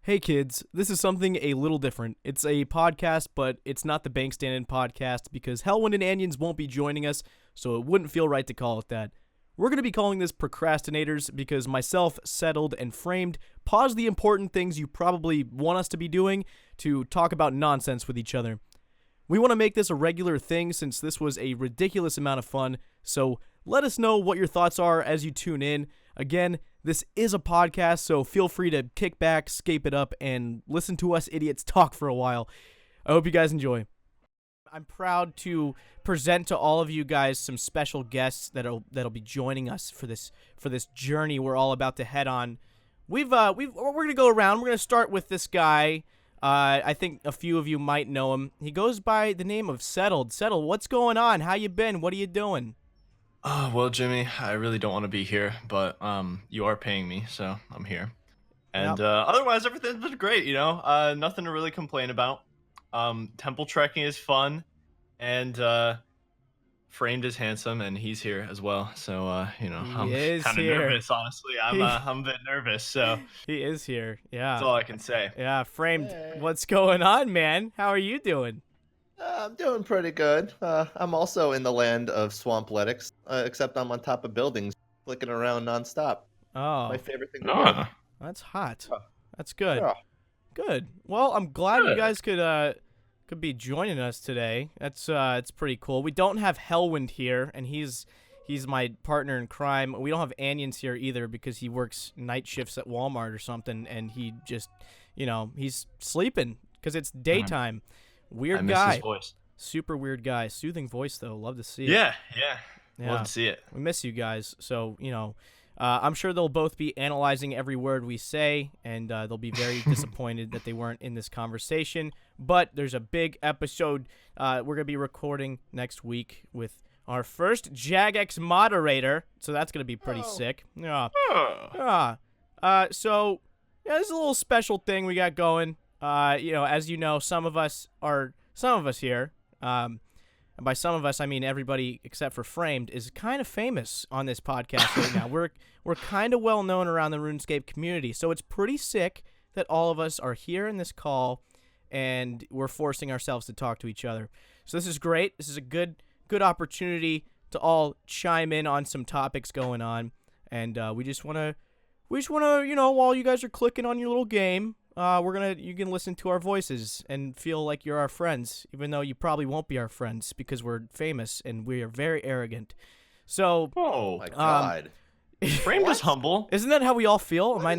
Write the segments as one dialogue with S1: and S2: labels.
S1: Hey kids, this is something a little different. It's a podcast, but it's not the Bank Stand-In podcast because Hellwind and Anions won't be joining us, so it wouldn't feel right to call it that. We're going to be calling this Procrastinators because myself, Settled, and Framed pause the important things you probably want us to be doing to talk about nonsense with each other. We want to make this a regular thing since this was a ridiculous amount of fun, so let us know what your thoughts are as you tune in. Again, this is a podcast, so feel free to kick back, scape it up, and listen to us idiots talk for a while. I hope you guys enjoy. I'm proud to present to all of you guys some special guests that'll be joining us for this journey we're all about to head on. We're gonna go around. We're gonna start with this guy. I think a few of you might know him. He goes by the name of Settled. Settled, what's going on? How you been? What are you doing?
S2: Oh, well, Jimmy, I really don't want to be here, but you are paying me, so I'm here. And otherwise, everything's been great, you know? Nothing to really complain about. Temple trekking is fun, and Framed is handsome, and he's here as well. So, you know, I'm kind of nervous, honestly. I'm a bit nervous, so.
S1: He is here, yeah.
S2: That's all I can say.
S1: Yeah, Framed, what's going on, man? How are you doing?
S3: I'm doing pretty good. I'm also in the land of swampletics, except I'm on top of buildings, flicking around nonstop.
S1: Oh,
S3: my favorite thing to do.
S1: That's hot. That's good.
S3: Yeah.
S1: Good. Well, I'm glad you guys could be joining us today. That's it's pretty cool. We don't have Hellwind here, and he's my partner in crime. We don't have Anions here either because he works night shifts at Walmart or something, and he just, you know, he's sleeping because it's daytime. Weird
S2: I miss
S1: guy.
S2: his voice.
S1: Super weird guy. Soothing voice, though. Love to see it.
S2: Yeah.
S1: Yeah.
S2: Love to see it.
S1: We miss you guys. So, you know, I'm sure they'll both be analyzing every word we say, and they'll be very disappointed that they weren't in this conversation. But there's a big episode we're going to be recording next week with our first Jagex moderator. So that's going to be pretty sick. Yeah. So, yeah, this is a little special thing we got going. You know, as you know, some of us here, and by some of us, I mean everybody except for Framed, is kind of famous on this podcast right now. We're kind of well known around the RuneScape community, so it's pretty sick that all of us are here in this call, and we're forcing ourselves to talk to each other. So this is great. This is a good opportunity to all chime in on some topics going on, and we just wanna, you know, while you guys are clicking on your little game. You can listen to our voices and feel like you're our friends, even though you probably won't be our friends because we're famous and we are very arrogant. So,
S3: oh my God,
S2: Framed is humble.
S1: Isn't that how we all feel? Am I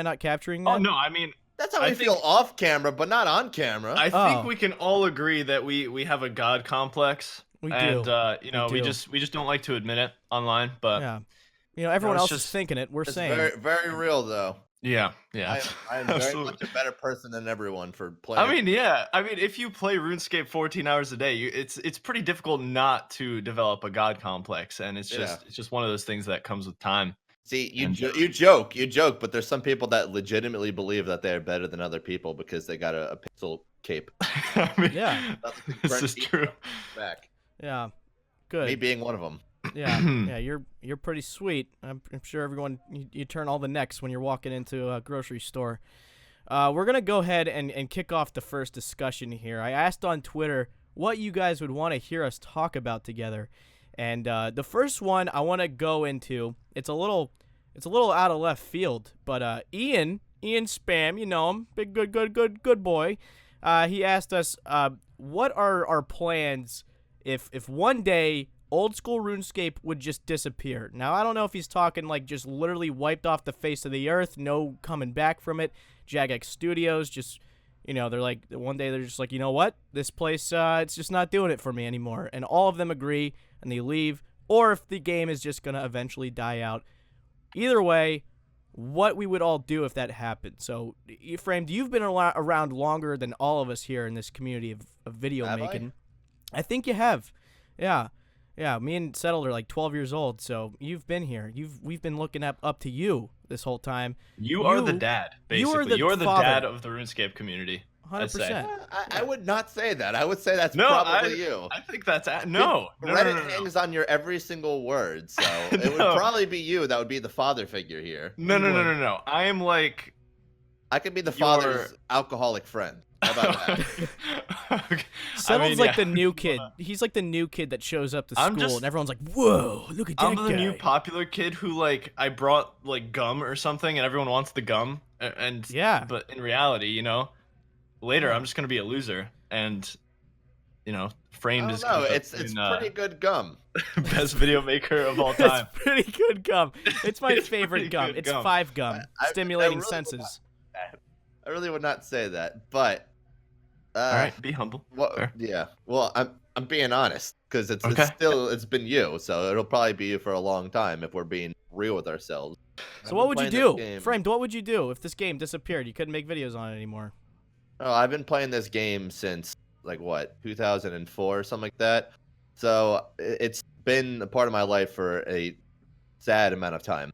S1: not capturing that?
S2: Oh no, I mean
S3: that's how we feel off camera, but not on camera.
S2: I think we can all agree that we have a god complex.
S1: We
S2: do.
S1: And
S2: you know, we just don't like to admit it online, but
S1: yeah, you know, everyone else is thinking it. We're saying
S3: very, very real though.
S2: Yeah.
S3: I'm very much a better person than everyone for playing.
S2: I mean, yeah. I mean, if you play RuneScape 14 hours a day, it's pretty difficult not to develop a god complex, and it's just one of those things that comes with time.
S3: See, you joke, but there's some people that legitimately believe that they're better than other people because they got a pixel cape.
S2: I mean,
S1: yeah,
S2: this is true.
S3: Back.
S1: Yeah, good.
S3: Me being one of them.
S1: Yeah, you're pretty sweet. I'm sure everyone you turn all the necks when you're walking into a grocery store. We're gonna go ahead and kick off the first discussion here. I asked on Twitter what you guys would want to hear us talk about together, and the first one I want to go into. It's a little out of left field, but Ian Spam, you know him, big good boy. He asked us what are our plans if one day Old School Runescape would just disappear. Now, I don't know if he's talking like just literally wiped off the face of the earth, no coming back from it. Jagex Studios just, you know, they're like, one day they're just like, you know what? This place, it's just not doing it for me anymore. And all of them agree and they leave. Or if the game is just going to eventually die out. Either way, what we would all do if that happened. So, Framed, you've been around longer than all of us here in this community of video making. I think you have. Yeah. Yeah, me and Settled are like 12 years old, so you've been here. We've been looking up to you this whole time.
S2: You are the dad, basically. You're the dad of the RuneScape community.
S1: 100%.
S3: I would not say that. I would say that's probably you.
S2: I think that's no.
S3: Reddit hangs on your every single word, so it would probably be you that would be the father figure here.
S2: No. I am like
S3: I could be the father's alcoholic friend. How about that?
S2: Okay.
S1: Settle's like
S2: yeah.
S1: the new kid. He's like the new kid that shows up to
S2: I'm
S1: school,
S2: just-
S1: and everyone's like, "Whoa, look at that
S2: I'm
S1: guy!"
S2: the new popular kid who like I brought like gum or something, and everyone wants the gum. And
S1: Yeah.
S2: but in reality, you know, later
S1: Yeah.
S2: I'm just gonna be a loser, and you know,
S3: I
S2: Framed
S3: don't
S2: is
S3: know.
S2: gonna
S3: It's pretty good gum.
S2: best video maker of all time.
S1: It's pretty good gum. It's my
S2: It's
S1: favorite
S2: pretty
S1: gum.
S2: good
S1: It's
S2: gum.
S1: 5 gum,
S3: I
S1: stimulating
S3: really would
S1: senses.
S3: I really would not say that, but
S2: All right, be humble.
S3: well,
S2: Fair.
S3: yeah. Well, I'm being honest because
S2: Okay.
S3: it's been you, so it'll probably be you for a long time if we're being real with ourselves.
S1: So what would you do, Framed? What would you do if this game disappeared? You couldn't make videos on it anymore.
S3: Oh, I've been playing this game since like what 2004 or something like that. So it's been a part of my life for a sad amount of time.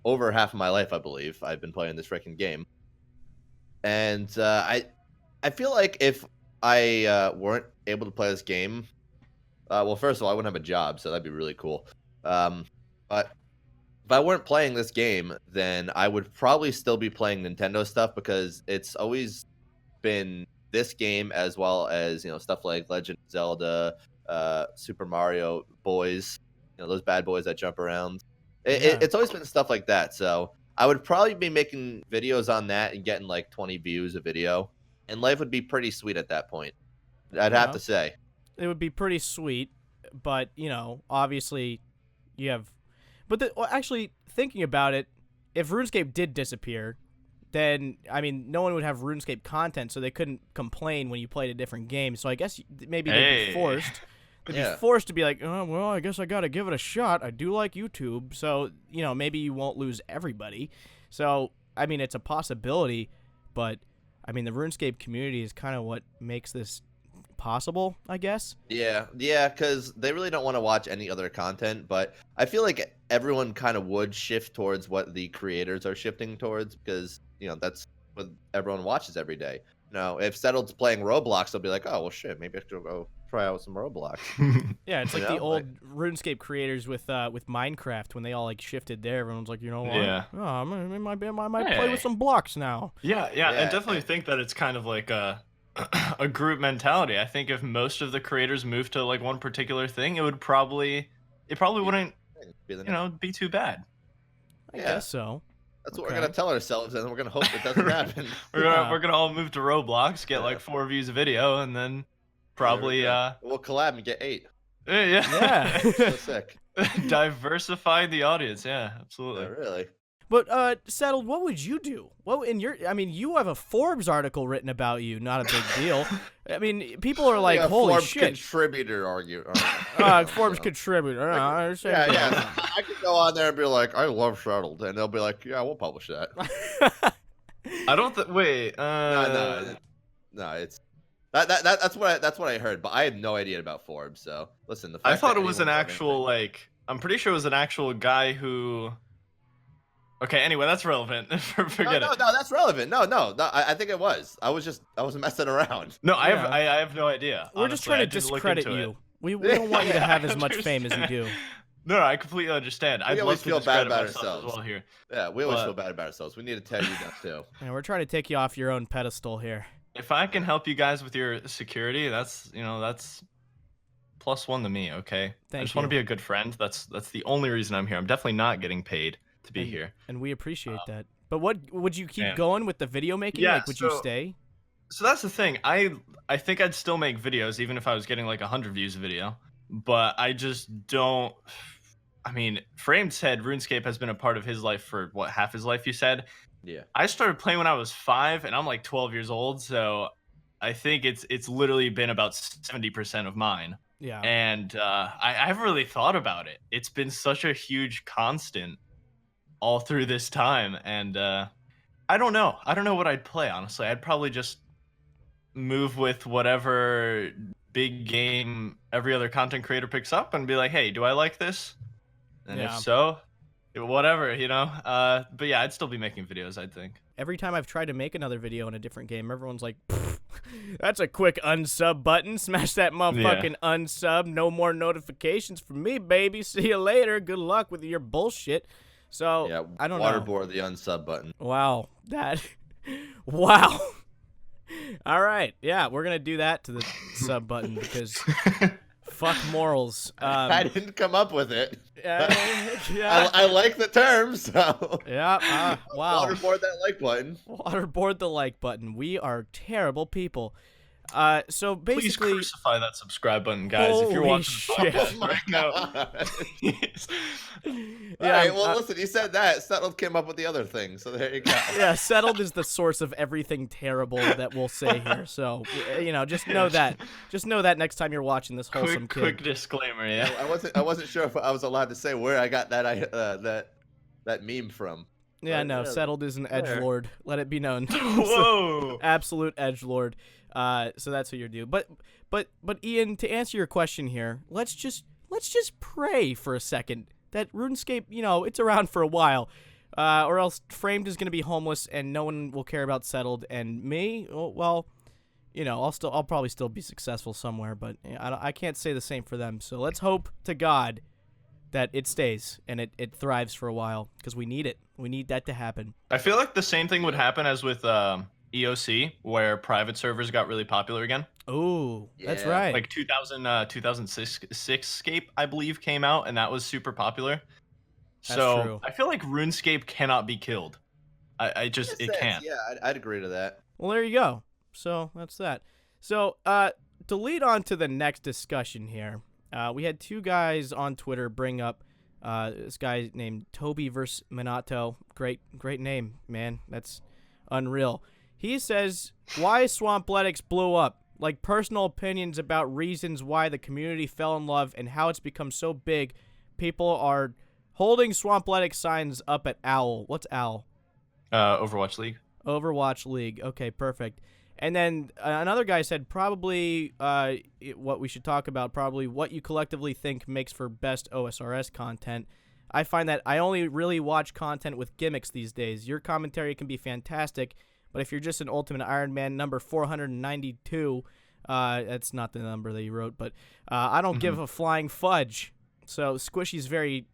S3: Over half of my life, I believe, I've been playing this freaking game. And I feel like if I weren't able to play this game, well, first of all, I wouldn't have a job, so that'd be really cool. But if I weren't playing this game, then I would probably still be playing Nintendo stuff because it's always been this game as well as stuff like Legend of Zelda, Super Mario boys, those bad boys that jump around. It's always been stuff like that. So I would probably be making videos on that and getting like 20 views a video, and life would be pretty sweet at that point. I'd have to say.
S1: It would be pretty sweet, but obviously, you have. But actually, thinking about it, if RuneScape did disappear, then I mean, no one would have RuneScape content, so they couldn't complain when you played a different game. So I guess maybe they'd be forced. They'd be forced to be like, oh, well, I guess I gotta give it a shot. I do like YouTube, so maybe you won't lose everybody. So I mean, it's a possibility, but I mean, the RuneScape community is kind of what makes this possible, I guess.
S3: Yeah, because they really don't want to watch any other content, but I feel like everyone kind of would shift towards what the creators are shifting towards because that's what everyone watches every day. If Settled's playing Roblox, they'll be like, oh well, shit, maybe I should go try out some Roblox.
S1: Yeah, it's like the old RuneScape creators with Minecraft when they all like shifted there. Everyone's like, what?
S2: Yeah.
S1: Oh, I might play with some blocks now.
S2: Yeah. I definitely think that it's kind of like a group mentality. I think if most of the creators moved to like one particular thing, it probably wouldn't be too bad.
S1: I guess so.
S3: That's what we're gonna tell ourselves, and we're gonna hope it doesn't happen.
S2: We're gonna all move to Roblox, get like 4 views a video, and then probably
S3: we'll collab and get 8.
S2: Yeah.
S3: So sick.
S2: Diversify the audience. Yeah, absolutely.
S3: Yeah, really.
S1: But Settled, what would you do? You have a Forbes article written about you. Not a big deal. I mean, people are like, holy
S3: Forbes
S1: shit.
S3: Contributor argument.
S1: Forbes contributor. I understand.
S3: Yeah. I could go on there and be like, I love Settled, and they'll be like, yeah, we'll publish that.
S2: I don't wait.
S3: No, it's that's what I heard, but I had no idea about Forbes. So listen,
S2: I thought it was an actual I'm pretty sure it was an actual guy who. Okay, anyway, that's relevant. Forget it.
S3: No, that's relevant. No, I think it was. I was messing around.
S2: No, I have no idea.
S1: We're just trying to discredit you. We don't want you to have as much fame as you do.
S2: No, I completely understand.
S3: We always feel bad about
S2: ourselves
S3: ourselves
S2: as well here.
S3: Yeah, we always feel bad about ourselves. We need to tell you that too.
S1: And we're trying to take you off your own pedestal here.
S2: If I can help you guys with your security, that's +1 to me. Okay. I just want to be a good friend. That's the only reason I'm here. I'm definitely not getting paid to be here,
S1: and we appreciate that. But what would you keep going with the video making?
S2: Yeah,
S1: like, would you stay?
S2: So that's the thing. I think I'd still make videos even if I was getting like 100 views a video, but I just don't. I mean, Framed said RuneScape has been a part of his life for what, half his life? You said.
S3: Yeah.
S2: I started playing when I was 5, and I'm like 12 years old, so I think it's literally been about 70% of mine.
S1: Yeah.
S2: And I haven't really thought about it. It's been such a huge constant all through this time, and I don't know what I'd play, honestly. I'd probably just move with whatever big game every other content creator picks up and be like, hey, do I like this? And if so, whatever, but yeah, I'd still be making videos, I think.
S1: Every time I've tried to make another video in a different game, everyone's like, that's a quick unsub button. Smash that motherfucking unsub. No more notifications from me, baby. See you later. Good luck with your bullshit. So, I don't know.
S3: Waterboard the unsub button.
S1: Wow. That Wow. All right. Yeah, we're going to do that to the sub button because fuck morals.
S3: I didn't come up with it.
S1: Yeah.
S3: I like the term, so
S1: Yeah. Wow.
S3: waterboard that like button.
S1: Waterboard the like button. We are terrible people. So
S2: Please
S1: basically,
S2: crucify that subscribe button, guys. If you're
S1: Holy
S2: watching the
S1: shit.
S2: podcast right now.
S3: All right, well, listen, you said that. Settled came up with the other thing, so there you go.
S1: Yeah, settled is the source of everything terrible that we'll say here. So, just know that. Just know that next time you're watching this wholesome
S2: quick disclaimer, yeah.
S3: I wasn't sure if I was allowed to say where I got that meme from.
S1: Yeah, no, settled is an edgelord. Let it be known.
S2: Whoa.
S1: Absolute edgelord. So that's what you're doing. But Ian, to answer your question here, let's just pray for a second that RuneScape, it's around for a while, or else Framed is gonna be homeless and no one will care about Settled, and me, well, I'll probably still be successful somewhere, but I can't say the same for them. So let's hope to God that it stays and it thrives for a while because we need it. We need that to happen.
S2: I feel like the same thing would happen as with EOC, where private servers got really popular again.
S1: Oh, that's
S3: Yeah.
S1: right.
S2: Like 2006 Scape, I believe, came out, and that was super popular.
S1: That's
S2: So
S1: true.
S2: I feel like RuneScape cannot be killed. It can't.
S3: Yeah, I'd agree to that.
S1: Well, there you go. So that's that. So to lead on to the next discussion here, we had two guys on Twitter bring up this guy named Toby vs. Minato. Great name, man. That's unreal. He says, why Swampletics blew up, like personal opinions about reasons why the community fell in love and how it's become so big. People are holding Swampletics signs up at OWL. What's OWL?
S2: Overwatch League.
S1: Overwatch League. Okay, perfect. And then another guy said probably what we should talk about, probably what you collectively think makes for best OSRS content. I find that I only really watch content with gimmicks these days. Your commentary can be fantastic, but if you're just an Ultimate Iron Man number 492, that's not the number that you wrote, but I don't give a flying fudge. So Squishy's very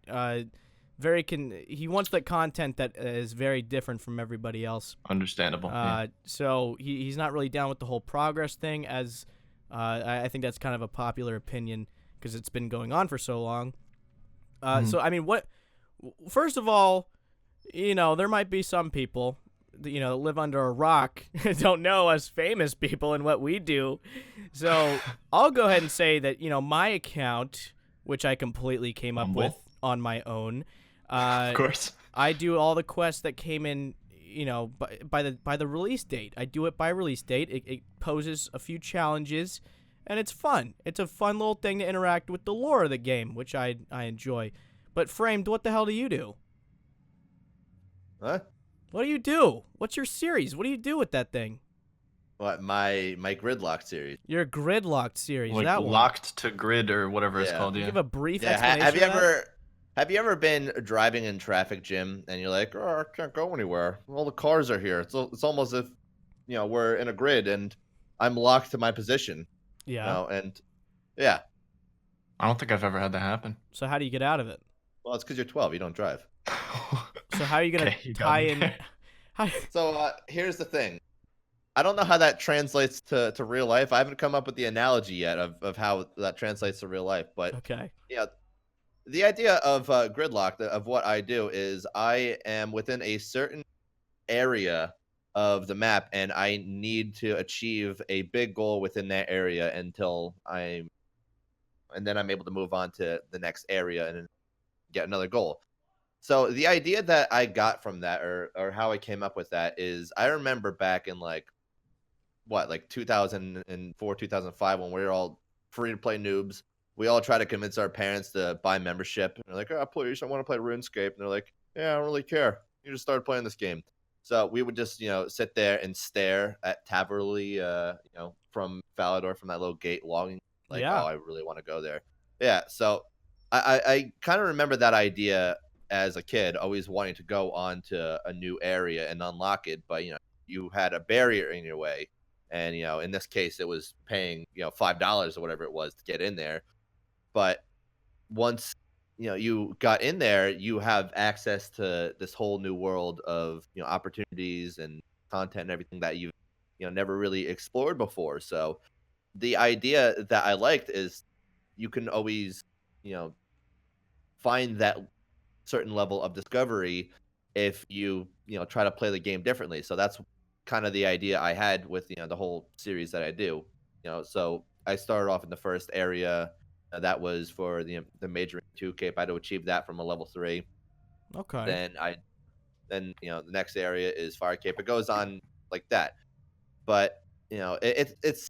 S1: he wants the content that is very different from everybody else.
S2: Understandable. Yeah.
S1: So he's not really down with the whole progress thing, as I think that's kind of a popular opinion because it's been going on for so long. So I mean, first of all, there might be some people that live under a rock don't know us famous people and what we do. So I'll go ahead and say that my account, which I completely came up with on my own.
S2: Of course.
S1: I do all the quests that came in, by the release date. I do it by release date. It poses a few challenges, and it's fun. It's a fun little thing to interact with the lore of the game, which I enjoy. But Framed, what the hell do you do?
S3: Huh?
S1: What do you do? What's your series? What do you do with that thing?
S3: What, my Gridlock series?
S1: Your Gridlocked series.
S2: Like
S1: that one.
S2: Locked to Grid or whatever it's
S3: Yeah.
S2: called.
S1: Can you
S2: Yeah.
S1: give a brief
S3: Yeah.
S1: explanation
S3: Have you ever been driving in traffic, Jim, and you're like, oh, I can't go anywhere. All the cars are here. It's almost as if we're in a grid and I'm locked to my position.
S1: Yeah.
S3: And yeah.
S2: I don't think I've ever had that happen.
S1: So how do you get out of it?
S3: Well, it's because you're 12. You don't drive.
S1: So how are you gonna
S2: Okay, you got
S1: tie
S2: me
S1: in?
S2: there.
S3: So here's the thing. I don't know how that translates to real life. I haven't come up with the analogy yet of how that translates to real life. But
S1: Okay.
S3: the idea of gridlock, of what I do, is I am within a certain area of the map, and I need to achieve a big goal within that area and then I'm able to move on to the next area and get another goal. So the idea that I got from that, or how I came up with that, is I remember back in like 2004, 2005, when we were all free to play noobs. We all try to convince our parents to buy membership. And they're like, oh, please, I want to play RuneScape. And they're like, yeah, I don't really care. You just started playing this game. So we would just, sit there and stare at Taverly, from Falador, from that little gate longing, like,
S1: Yeah.
S3: oh, I really want to go there. Yeah, so I kind of remember that idea as a kid, always wanting to go on to a new area and unlock it. But, you had a barrier in your way. And, in this case, it was paying, $5 or whatever it was to get in there. But once you got in there, you have access to this whole new world of opportunities and content and everything that you've never really explored before. So the idea that I liked is you can always find that certain level of discovery if you try to play the game differently. So that's kind of the idea I had with the whole series that I do. So I started off in the first area that was for the major 2 cape. I had to achieve that from a level 3.
S1: Okay.
S3: Then the next area is fire cape. It goes on like that. But it's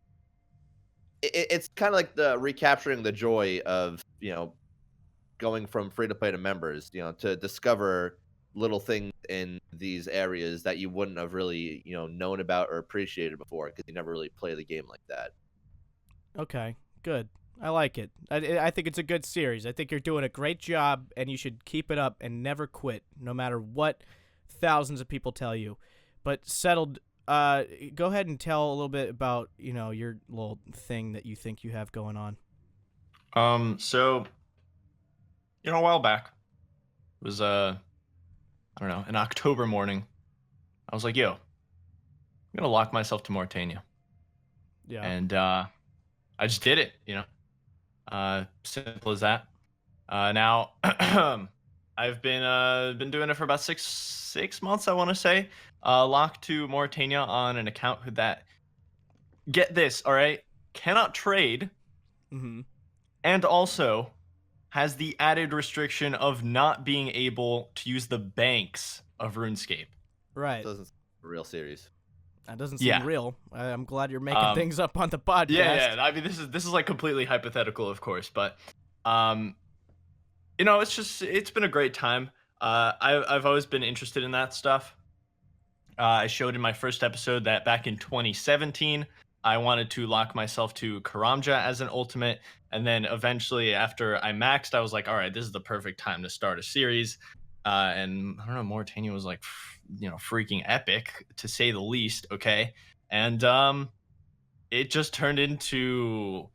S3: kind of like the recapturing the joy of going from free to play to members, to discover little things in these areas that you wouldn't have really known about or appreciated before because you never really play the game like that.
S1: Okay, good. I like it. I think it's a good series. I think you're doing a great job, and you should keep it up and never quit, no matter what thousands of people tell you. But Settled, go ahead and tell a little bit about your little thing that you think you have going on.
S2: So a while back, it was I don't know, an October morning. I was like, yo, I'm gonna lock myself to Mortania.
S1: Yeah.
S2: And I just did it, simple as that. Now I've been doing it for about six months, I want to say. Locked to Mortania on an account that, get this, all right, cannot trade, and also has the added restriction of not being able to use the banks of RuneScape.
S1: Right.
S3: It doesn't a real series.
S1: That doesn't seem real. I'm glad you're making things up on the podcast.
S2: Yeah. I mean, this is like completely hypothetical, of course, but it's been a great time. I've always been interested in that stuff. I showed in my first episode that back in 2017, I wanted to lock myself to Karamja as an ultimate, and then eventually after I maxed, I was like, all right, this is the perfect time to start a series. And I don't know, Mortania was like, freaking epic to say the least. Okay. And it just turned into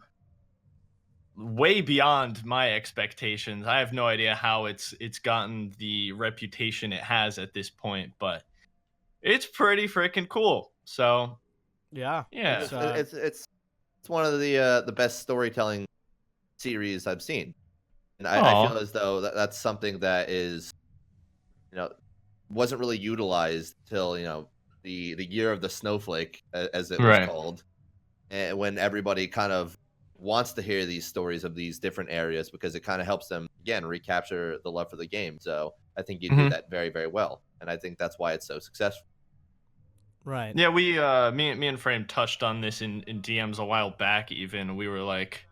S2: way beyond my expectations. I have no idea how it's gotten the reputation it has at this point, but it's pretty freaking cool. So
S1: yeah.
S3: It's one of the best storytelling series I've seen, and I feel as though that's something that is wasn't really utilized till the year of the snowflake, as it was called, and when everybody kind of wants to hear these stories of these different areas because it kind of helps them again recapture the love for the game. So I think you do that very, very well, and I think that's why it's so successful.
S1: Right.
S2: Yeah, we me and Frame touched on this in DMs a while back. Even we were like,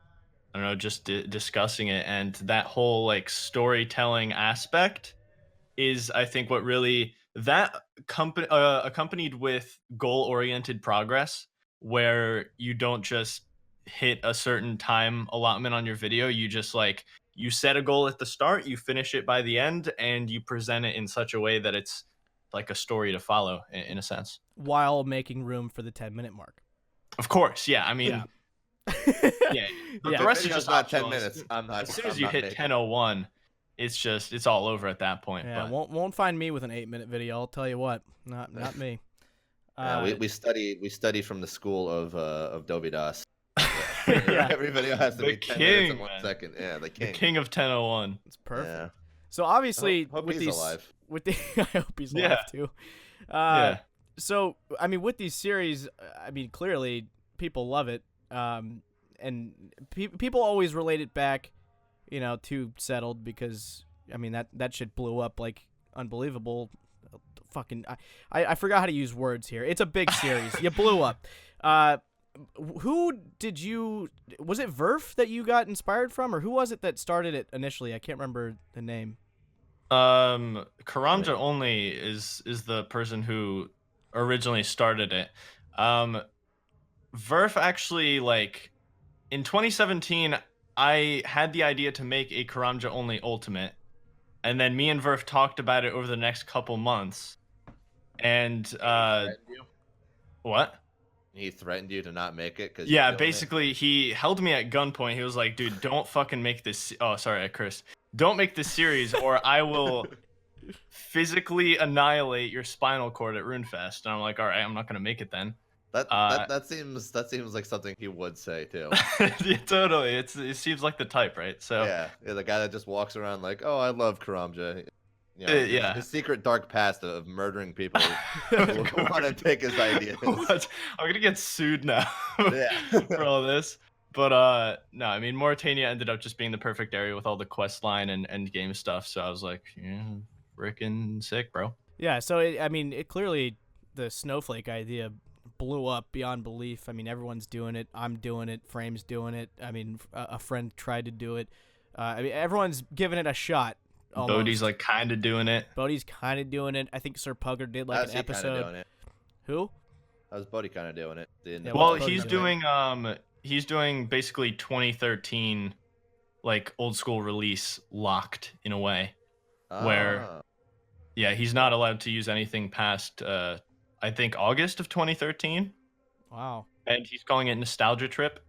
S2: I don't know, just discussing it, and that whole like storytelling aspect is, I think, what really that company accompanied with goal-oriented progress, where you don't just hit a certain time allotment on your video. You just you set a goal at the start, you finish it by the end, and you present it in such a way that it's like a story to follow in a sense,
S1: while making room for the 10-minute mark.
S2: Of course, yeah. I mean, the rest is just
S3: not
S2: optional.
S3: 10 minutes.
S2: As soon as you hit 10:01, it's all over at that point.
S1: Yeah,
S2: but
S1: won't find me with an 8-minute video. I'll tell you what, not me.
S3: We study from the school of Dovidas.
S1: Yeah.
S3: Every video has to
S2: The
S3: be 10
S2: king,
S3: minutes and 1
S2: man.
S3: second. Yeah, the king.
S2: The king of 10:01.
S1: It's perfect.
S3: Yeah.
S1: So obviously,
S3: Hope
S1: with
S3: he's
S1: these,
S3: alive.
S1: I hope he's alive too. So I mean, with these series, I mean, clearly people love it, and people always relate it back, to Settled, because I mean that shit blew up like unbelievable. Fucking, I forgot how to use words here. It's a big series. You blew up. Who did you? Was it Verf that you got inspired from, or who was it that started it initially? I can't remember the name.
S2: Karamja only is the person who originally started it. Verf actually, in 2017, I had the idea to make a Karamja only ultimate, and then me and Verf talked about it over the next couple months, and what?
S3: He threatened you to not make it because
S2: basically he held me at gunpoint. He was like, "Dude, don't fucking make this." Oh, sorry, I cursed. Don't make this series, or I will physically annihilate your spinal cord at RuneFest. And I'm like, all right, I'm not gonna make it then.
S3: That seems like something he would say too.
S2: Yeah, totally. It seems like the type, right? So
S3: Yeah, the guy that just walks around like, oh, I love Karamja.
S2: yeah.
S3: His secret dark past of murdering people who want to take his ideas.
S2: What? I'm gonna get sued now
S3: Yeah.
S2: for all this. But no, I mean Mauritania ended up just being the perfect area with all the quest line and end game stuff. So I was like, yeah, freaking sick, bro.
S1: Yeah, so it clearly the snowflake idea blew up beyond belief. I mean, everyone's doing it. I'm doing it. Frame's doing it. I mean, a friend tried to do it. I mean, everyone's giving it a shot. Almost.
S2: Bodie's like kind of doing it.
S1: Bodie's kind of doing it. I think Sir Pugger did like an episode.
S3: Doing it?
S1: Who?
S3: How's Bodie kind of doing it?
S1: Yeah,
S2: Well,
S1: what's
S2: he's
S1: Bodie
S2: doing basically 2013 like old school release locked in a way where yeah, he's not allowed to use anything past I think August of 2013.
S1: Wow.
S2: And he's calling it Nostalgia Trip.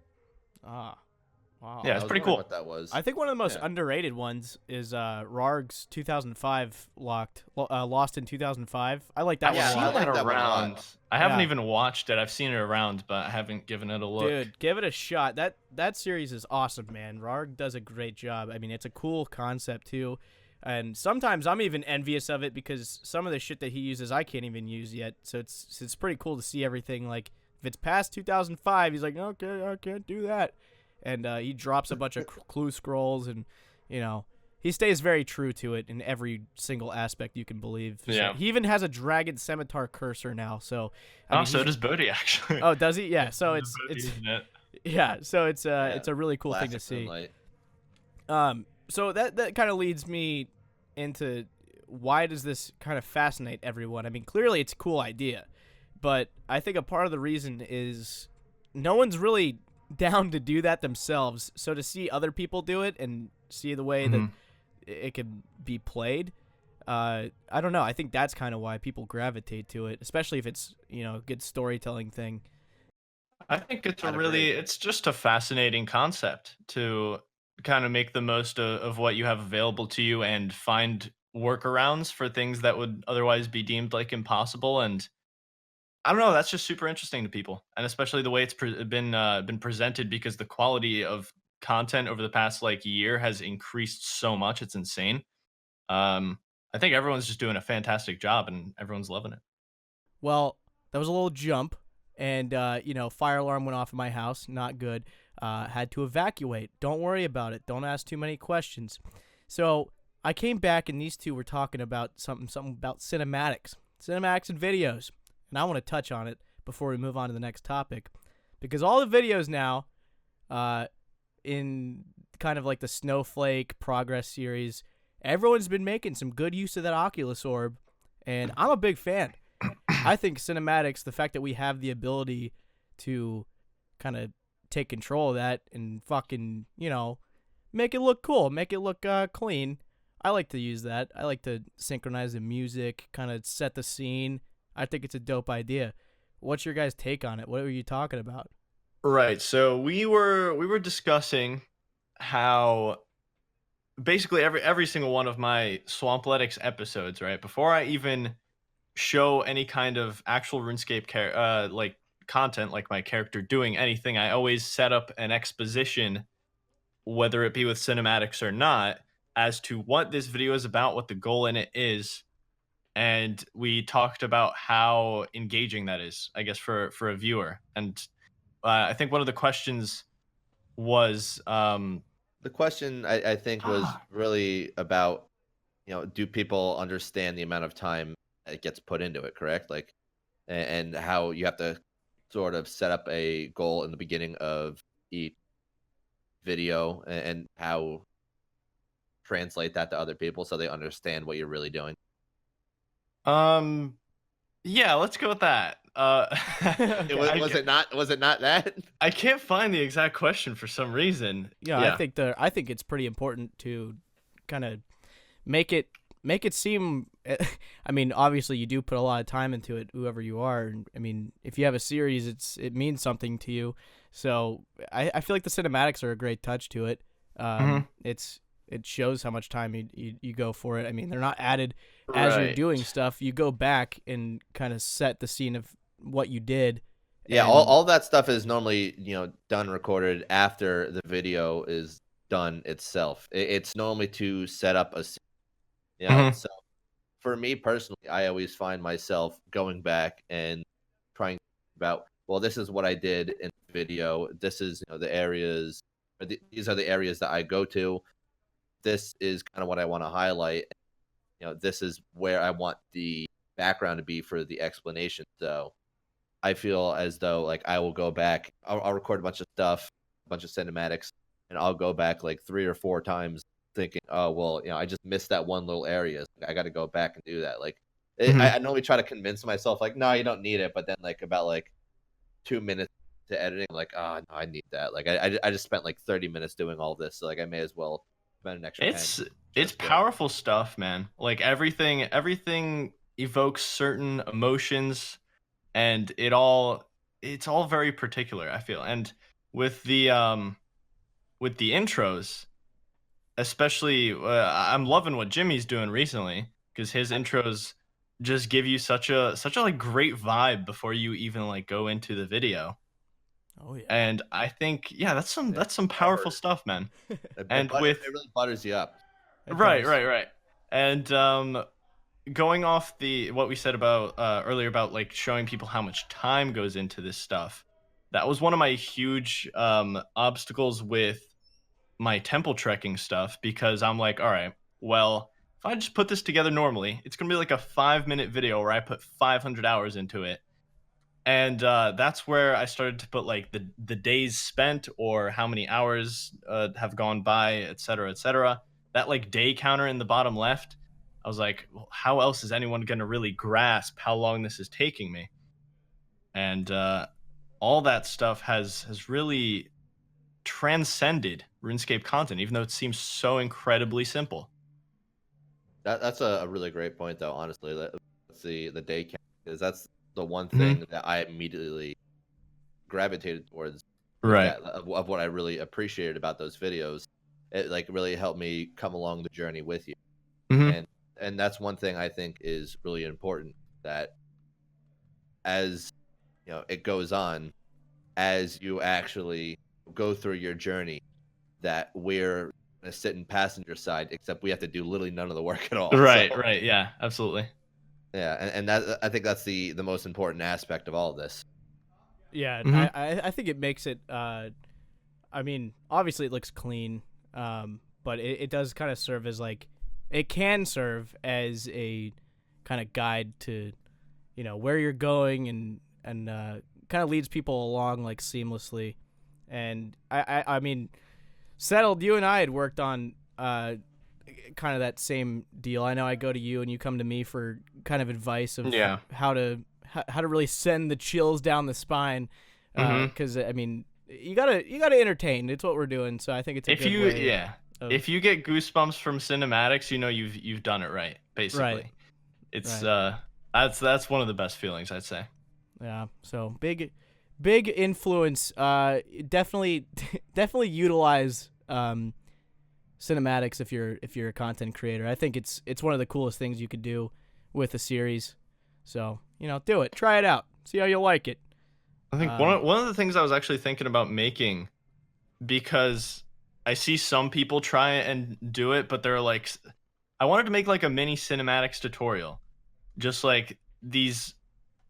S1: Ah. Wow.
S2: Yeah, it's pretty cool.
S3: What that was.
S1: I think one of the most underrated ones is Rarg's 2005 Lost in 2005. I like that
S2: I've
S1: one a
S2: seen
S1: lot.
S3: like
S2: it
S3: that one a lot.
S2: around. I haven't even watched it. I've seen it around, but I haven't given it a look.
S1: Dude, give it a shot. That series is awesome, man. Rarg does a great job. I mean, it's a cool concept too. And sometimes I'm even envious of it because some of the shit that he uses I can't even use yet. So it's pretty cool to see everything. Like if it's past 2005, he's like, okay, I can't do that, and he drops a bunch of clue scrolls, and he stays very true to it in every single aspect you can believe.
S2: Yeah.
S1: So he even has a dragon scimitar cursor now. So I mean,
S2: so does Bodhi actually.
S1: Oh, does he? Yeah. So it's yeah. So it's a really cool thing to
S3: Classic
S1: see.
S3: Moonlight.
S1: So that kind of leads me into why does this kind of fascinate everyone? I mean, clearly it's a cool idea, but I think a part of the reason is no one's really down to do that themselves. So to see other people do it and see the way that it can be played, I don't know. I think that's kind of why people gravitate to it, especially if it's a good storytelling thing.
S2: I think it's just a fascinating concept to kind of make the most of what you have available to you and find workarounds for things that would otherwise be deemed like impossible. And I don't know, that's just super interesting to people, and especially the way it's been presented, because the quality of content over the past like year has increased so much. It's insane. I think everyone's just doing a fantastic job and everyone's loving it.
S1: Well, that was a little jump, and fire alarm went off in my house. Not good. Had to evacuate. Don't worry about it. Don't ask too many questions. So I came back, and these two were talking about something about cinematics and videos, and I want to touch on it before we move on to the next topic, because all the videos now, in kind of like the Snowflake Progress series, everyone's been making some good use of that Oculus Orb, and I'm a big fan. I think cinematics, the fact that we have the ability to kind of take control of that and fucking, make it look cool, make it look clean. I like to use that. I like to synchronize the music, kind of set the scene. I think it's a dope idea. What's your guys' take on it? What were you talking about?
S2: Right. So we were discussing how basically every single one of my Swampletics episodes, right, before I even show any kind of actual RuneScape like content, like my character doing anything, I always set up an exposition, whether it be with cinematics or not, as to what this video is about, what the goal in it is. And we talked about how engaging that is, I guess, for a viewer. And I think one of the questions was
S3: the question I think was really about, do people understand the amount of time it gets put into it, correct? Like, and how you have to sort of set up a goal in the beginning of each video, and how translate that to other people so they understand what you're really doing.
S2: Yeah, let's go with that.
S3: Was it not that?
S2: I can't find the exact question for some reason.
S1: Yeah. I think it's pretty important to kind of make it seem. I mean, obviously you do put a lot of time into it, whoever you are. I mean, if you have a series, it means something to you. So I feel like the cinematics are a great touch to it. it shows how much time you go for it. I mean, they're not added as you're
S2: Right.
S1: doing stuff. You go back and kind of set the scene of what you did.
S3: Yeah,
S1: and-
S3: all that stuff is normally, done, recorded after the video is done itself. It's normally to set up a scene.
S2: Mhm.
S3: So for me personally, I always find myself going back and trying to think about, well, this is what I did in the video. This is, the areas, these are the areas that I go to. This is kind of what I want to highlight. This is where I want the background to be for the explanation. So I feel as though like I will go back, I'll record a bunch of stuff, a bunch of cinematics, and I'll go back like 3 or 4 times thinking, oh, well, I just missed that one little area. I got to go back and do that. Like, I normally try to convince myself, like, no, you don't need it. But then, like, about like 2 minutes to editing, I'm like, oh, no, I need that. Like, I just spent like 30 minutes doing all this. So, like, I may as well spend an extra 10.
S2: It's
S3: just for it.
S2: powerful stuff, man. Like everything evokes certain emotions, and it's all very particular, I feel. And with the intros, especially, I'm loving what Jimmy's doing recently, because his intros just give you such a like great vibe before you even like go into the video.
S1: Oh yeah.
S2: And I think that's some powerful stuff, man. And
S3: It
S2: with
S3: really butters you up.
S1: It
S2: right.
S1: does.
S2: And going off what we said about earlier about like showing people how much time goes into this stuff, that was one of my huge obstacles with my temple trekking stuff, because I'm like, all right, well, if I just put this together normally, it's gonna be like a 5-minute video where I put 500 hours into it. And that's where I started to put like the days spent, or how many hours have gone by, etc., etc. That like day counter in the bottom left, I was like, well, how else is anyone going to really grasp how long this is taking me? And all that stuff has really transcended RuneScape content, even though it seems so incredibly simple.
S3: That's a really great point, though. Honestly, that's the day count, because that's the one thing that I immediately gravitated towards.
S2: Right.
S3: Of what I really appreciated about those videos. It like really helped me come along the journey with you, and that's one thing I think is really important, that as it goes on, as you actually go through your journey, that we're gonna sit in passenger side, except we have to do literally none of the work at all.
S2: Right,
S3: So,
S2: right, yeah, absolutely.
S3: yeah, and that, I think that's the most important aspect of all of this.
S1: Yeah,
S2: Mhm.
S1: I think it makes it. I mean, obviously it looks clean, but it does kind of serve as like, it can serve as a kind of guide to, where you're going, and kind of leads people along like seamlessly. And I mean, Settled, you and I had worked on kind of that same deal. I know I go to you and you come to me for kind of advice of how to really send the chills down the spine, because I mean, you gotta entertain. It's what we're doing, so I think it's a good way.
S2: If you get goosebumps from cinematics, you've done it right, basically.
S1: Right.
S2: It's
S1: Right.
S2: That's one of the best feelings, I'd say.
S1: Yeah. So big influence. Definitely utilize cinematics if you're a content creator. I think it's one of the coolest things you could do with a series. So do it. Try it out. See how you like it.
S2: I think one of the things I was actually thinking about making, because I see some people try and do it, but they're like, I wanted to make like a mini cinematics tutorial, just like these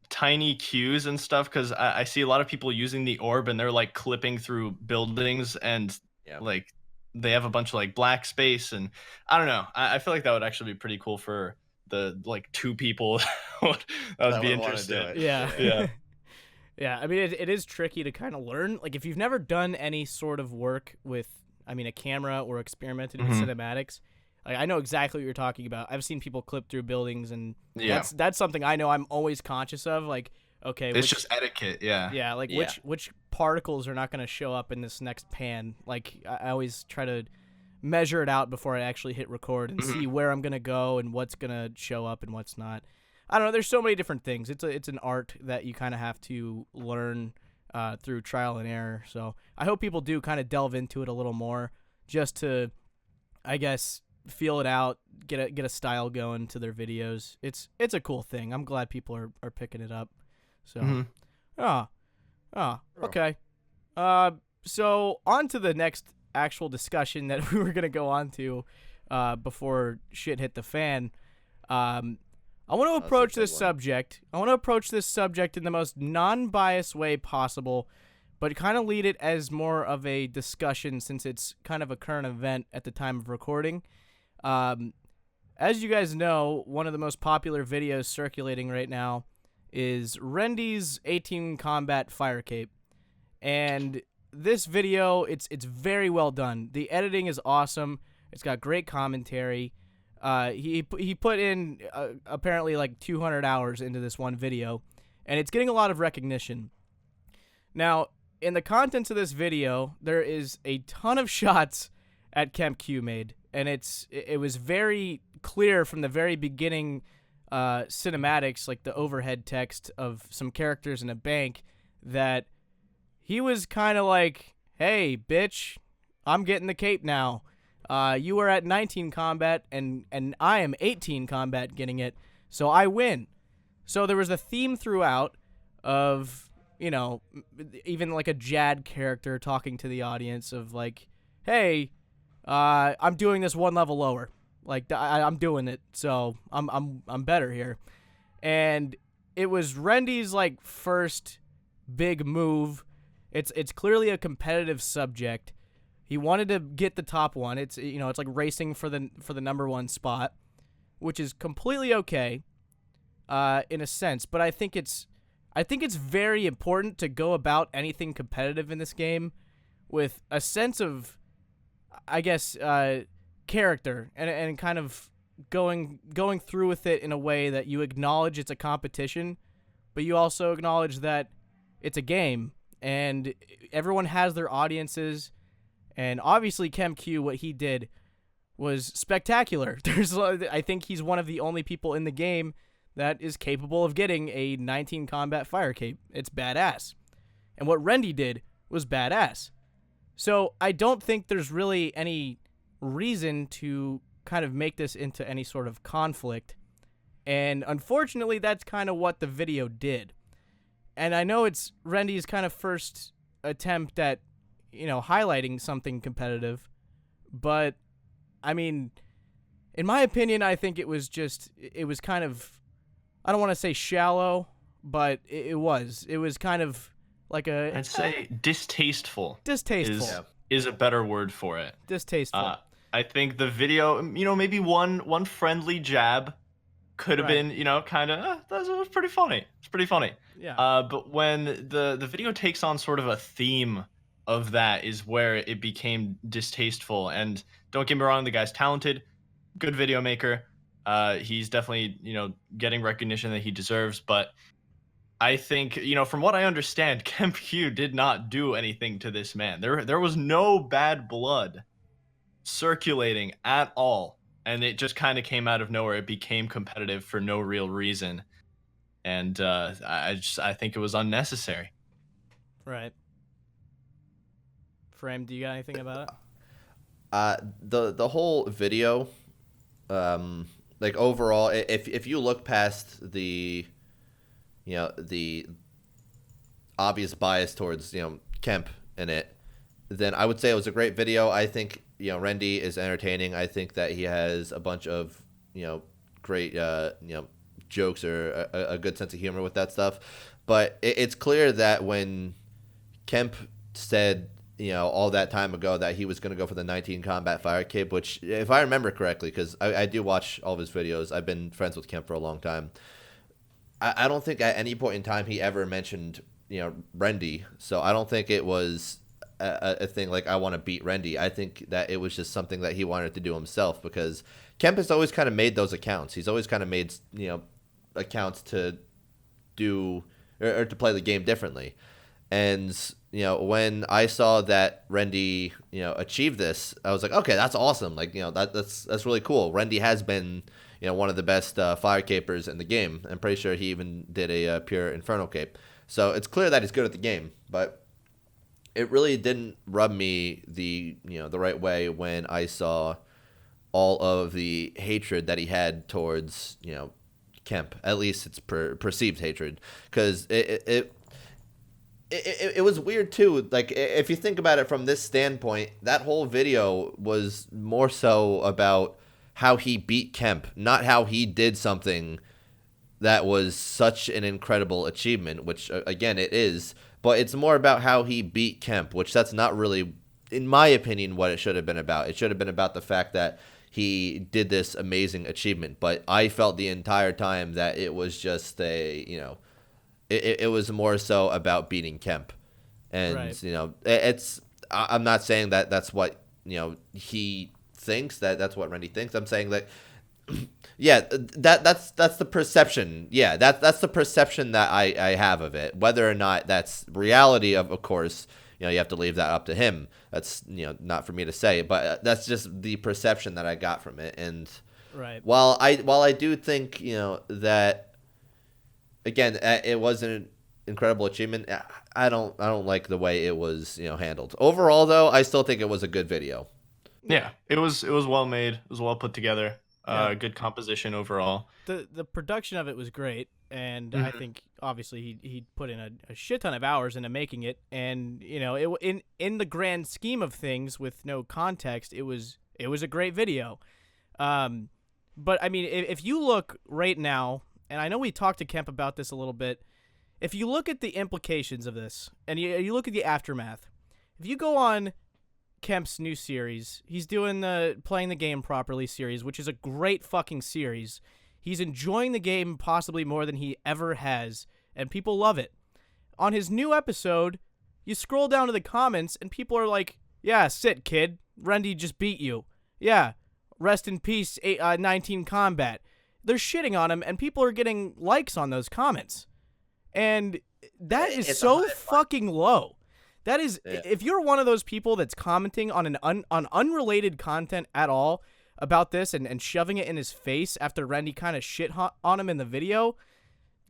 S2: tiny cues and stuff, because I see a lot of people using the orb and they're like clipping through buildings, and like they have a bunch of like black space, and I don't know. I feel like that would actually be pretty cool for the like 2 people that would be interested.
S1: Yeah. Yeah, I mean, it is tricky to kind of learn. Like, if you've never done any sort of work with, a camera, or experimented with cinematics, like, I know exactly what you're talking about. I've seen people clip through buildings, and that's something I know I'm always conscious of. Like, okay,
S2: it's just etiquette,
S1: yeah, like which particles are not going to show up in this next pan. Like, I always try to measure it out before I actually hit record and see where I'm going to go and what's going to show up and what's not. I don't know. There's so many different things. It's an art that you kind of have to learn through trial and error. So I hope people do kind of delve into it a little more, just to I guess, feel it out, get a style going to their videos. It's a cool thing. I'm glad people are picking it up. So, okay. So on to the next actual discussion that we were gonna go on to, before shit hit the fan. I want to approach this subject. I want to approach this subject in the most non-biased way possible, but kind of lead it as more of a discussion since it's kind of a current event at the time of recording. As you guys know, one of the most popular videos circulating right now is Rendy's 18 combat fire cape. And this video, it's very well done. The editing is awesome. It's got great commentary. He put in apparently like 200 hours into this one video, and it's getting a lot of recognition. Now, in the contents of this video, there is a ton of shots at KempQ made, and it was very clear from the very beginning cinematics, like the overhead text of some characters in a bank, that he was kind of like, hey, bitch, I'm getting the cape now. You are at 19 combat, and I am 18 combat getting it, so I win. So there was a theme throughout of, even like a Jad character talking to the audience of like, hey, I'm doing this one level lower. Like, I'm doing it, so I'm better here. And it was Rendy's like first big move. It's clearly a competitive subject. He wanted to get the top one. It's it's like racing for the number one spot, which is completely okay, in a sense. But I think it's very important to go about anything competitive in this game with a sense of, I guess, character and kind of going through with it in a way that you acknowledge it's a competition, but you also acknowledge that it's a game and everyone has their audiences. And obviously, KempQ, what he did was spectacular. I think he's one of the only people in the game that is capable of getting a 19 combat fire cape. It's badass. And what Rendy did was badass. So I don't think there's really any reason to kind of make this into any sort of conflict. And unfortunately, that's kind of what the video did. And I know it's Rendy's kind of first attempt at highlighting something competitive, but I mean, in my opinion, I think it was kind of, I don't want to say shallow, but it was kind of like
S2: I'd say distasteful.
S1: Distasteful
S2: is a better word for it.
S1: Distasteful.
S2: I think the video, maybe one friendly jab could have been, kind of, that was pretty funny. It's pretty funny.
S1: Yeah.
S2: But when the video takes on sort of a theme of that is where it became distasteful. And don't get me wrong, the guy's talented, good video maker. He's definitely, getting recognition that he deserves. But I think, from what I understand, KempQ did not do anything to this man. There was no bad blood circulating at all. And it just kind of came out of nowhere. It became competitive for no real reason. And I think it was unnecessary.
S1: Right. Frame, do you got anything about
S3: it? The whole video, like overall, if you look past the obvious bias towards Kemp in it, then I would say it was a great video. I think Rendy is entertaining. I think that he has a bunch of great jokes or a good sense of humor with that stuff. But it's clear that when Kemp said all that time ago that he was going to go for the 19 combat fire cape, which, if I remember correctly, because I do watch all of his videos, I've been friends with Kemp for a long time. I don't think at any point in time he ever mentioned Rendy, so I don't think it was a thing like I want to beat Rendy. I think that it was just something that he wanted to do himself, because Kemp has always kind of made those accounts. He's always kind of made accounts to do or to play the game differently. And when I saw that Rendy achieved this, I was like, okay, that's awesome. Like that's really cool. Rendy has been one of the best fire capers in the game. I'm pretty sure he even did a pure Inferno cape. So it's clear that he's good at the game, but it really didn't rub me the right way when I saw all of the hatred that he had towards, Kemp. At least it's perceived hatred, because it was weird too. Like, if you think about it from this standpoint, that whole video was more so about how he beat Kemp, not how he did something that was such an incredible achievement, which again it is, but it's more about how he beat Kemp, which that's not really, in my opinion, what it should have been about. It should have been about the fact that he did this amazing achievement, but I felt the entire time that it was just it was more so about beating Kemp. And,
S1: right.
S3: I'm not saying that that's what, he thinks, that's what Randy thinks. I'm saying that, yeah, that's the perception. Yeah, that's the perception that I have of it. Whether or not that's reality, of course, you have to leave that up to him. That's, not for me to say, but that's just the perception that I got from it. And
S1: right.
S3: while I do think, that, again, it was an incredible achievement, I don't like the way it was, handled. Overall, though, I still think it was a good video.
S2: Yeah, it was well made. It was well put together.
S1: Yeah.
S2: Good composition overall.
S1: The production of it was great, and I think obviously he put in a shit ton of hours into making it, and in the grand scheme of things, with no context, it was a great video. But I mean, if you look right now, and I know we talked to Kemp about this a little bit, if you look at the implications of this, and you look at the aftermath, if you go on Kemp's new series, he's doing the Playing the Game Properly series, which is a great fucking series. He's enjoying the game possibly more than he ever has, and people love it. On his new episode, you scroll down to the comments, and people are like, yeah, sit, kid. Randy just beat you. Yeah, rest in peace, 19 Combat. They're shitting on him, and people are getting likes on those comments. And that is so fucking low. That is, if you're one of those people that's commenting on on unrelated content at all about this and shoving it in his face after Randy kind of shit on him in the video,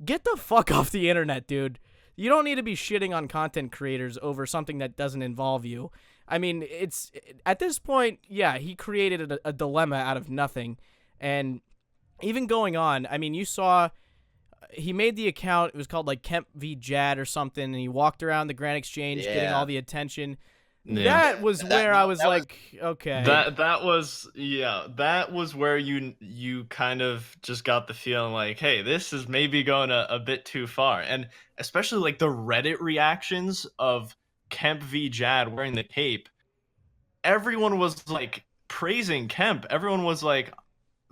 S1: get the fuck off the internet, dude. You don't need to be shitting on content creators over something that doesn't involve you. I mean, it's at this point, yeah, he created a dilemma out of nothing. And even going on, I mean, you saw he made the account. It was called like Kemp v. Jad or something, and he walked around the Grand Exchange getting all the attention. Yeah. That was where I was like, okay.
S2: That was where you kind of just got the feeling like, hey, this is maybe going a bit too far. And especially like the Reddit reactions of Kemp v. Jad wearing the cape. Everyone was like praising Kemp. Everyone was like,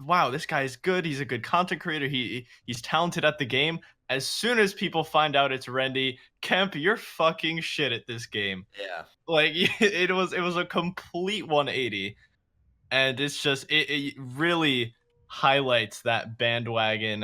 S2: wow, this guy's good. He's a good content creator. He's talented at the game. As soon as people find out it's Randy, Kemp, you're fucking shit at this game.
S3: Yeah.
S2: Like, it was a complete 180. And it's just, it really highlights that bandwagon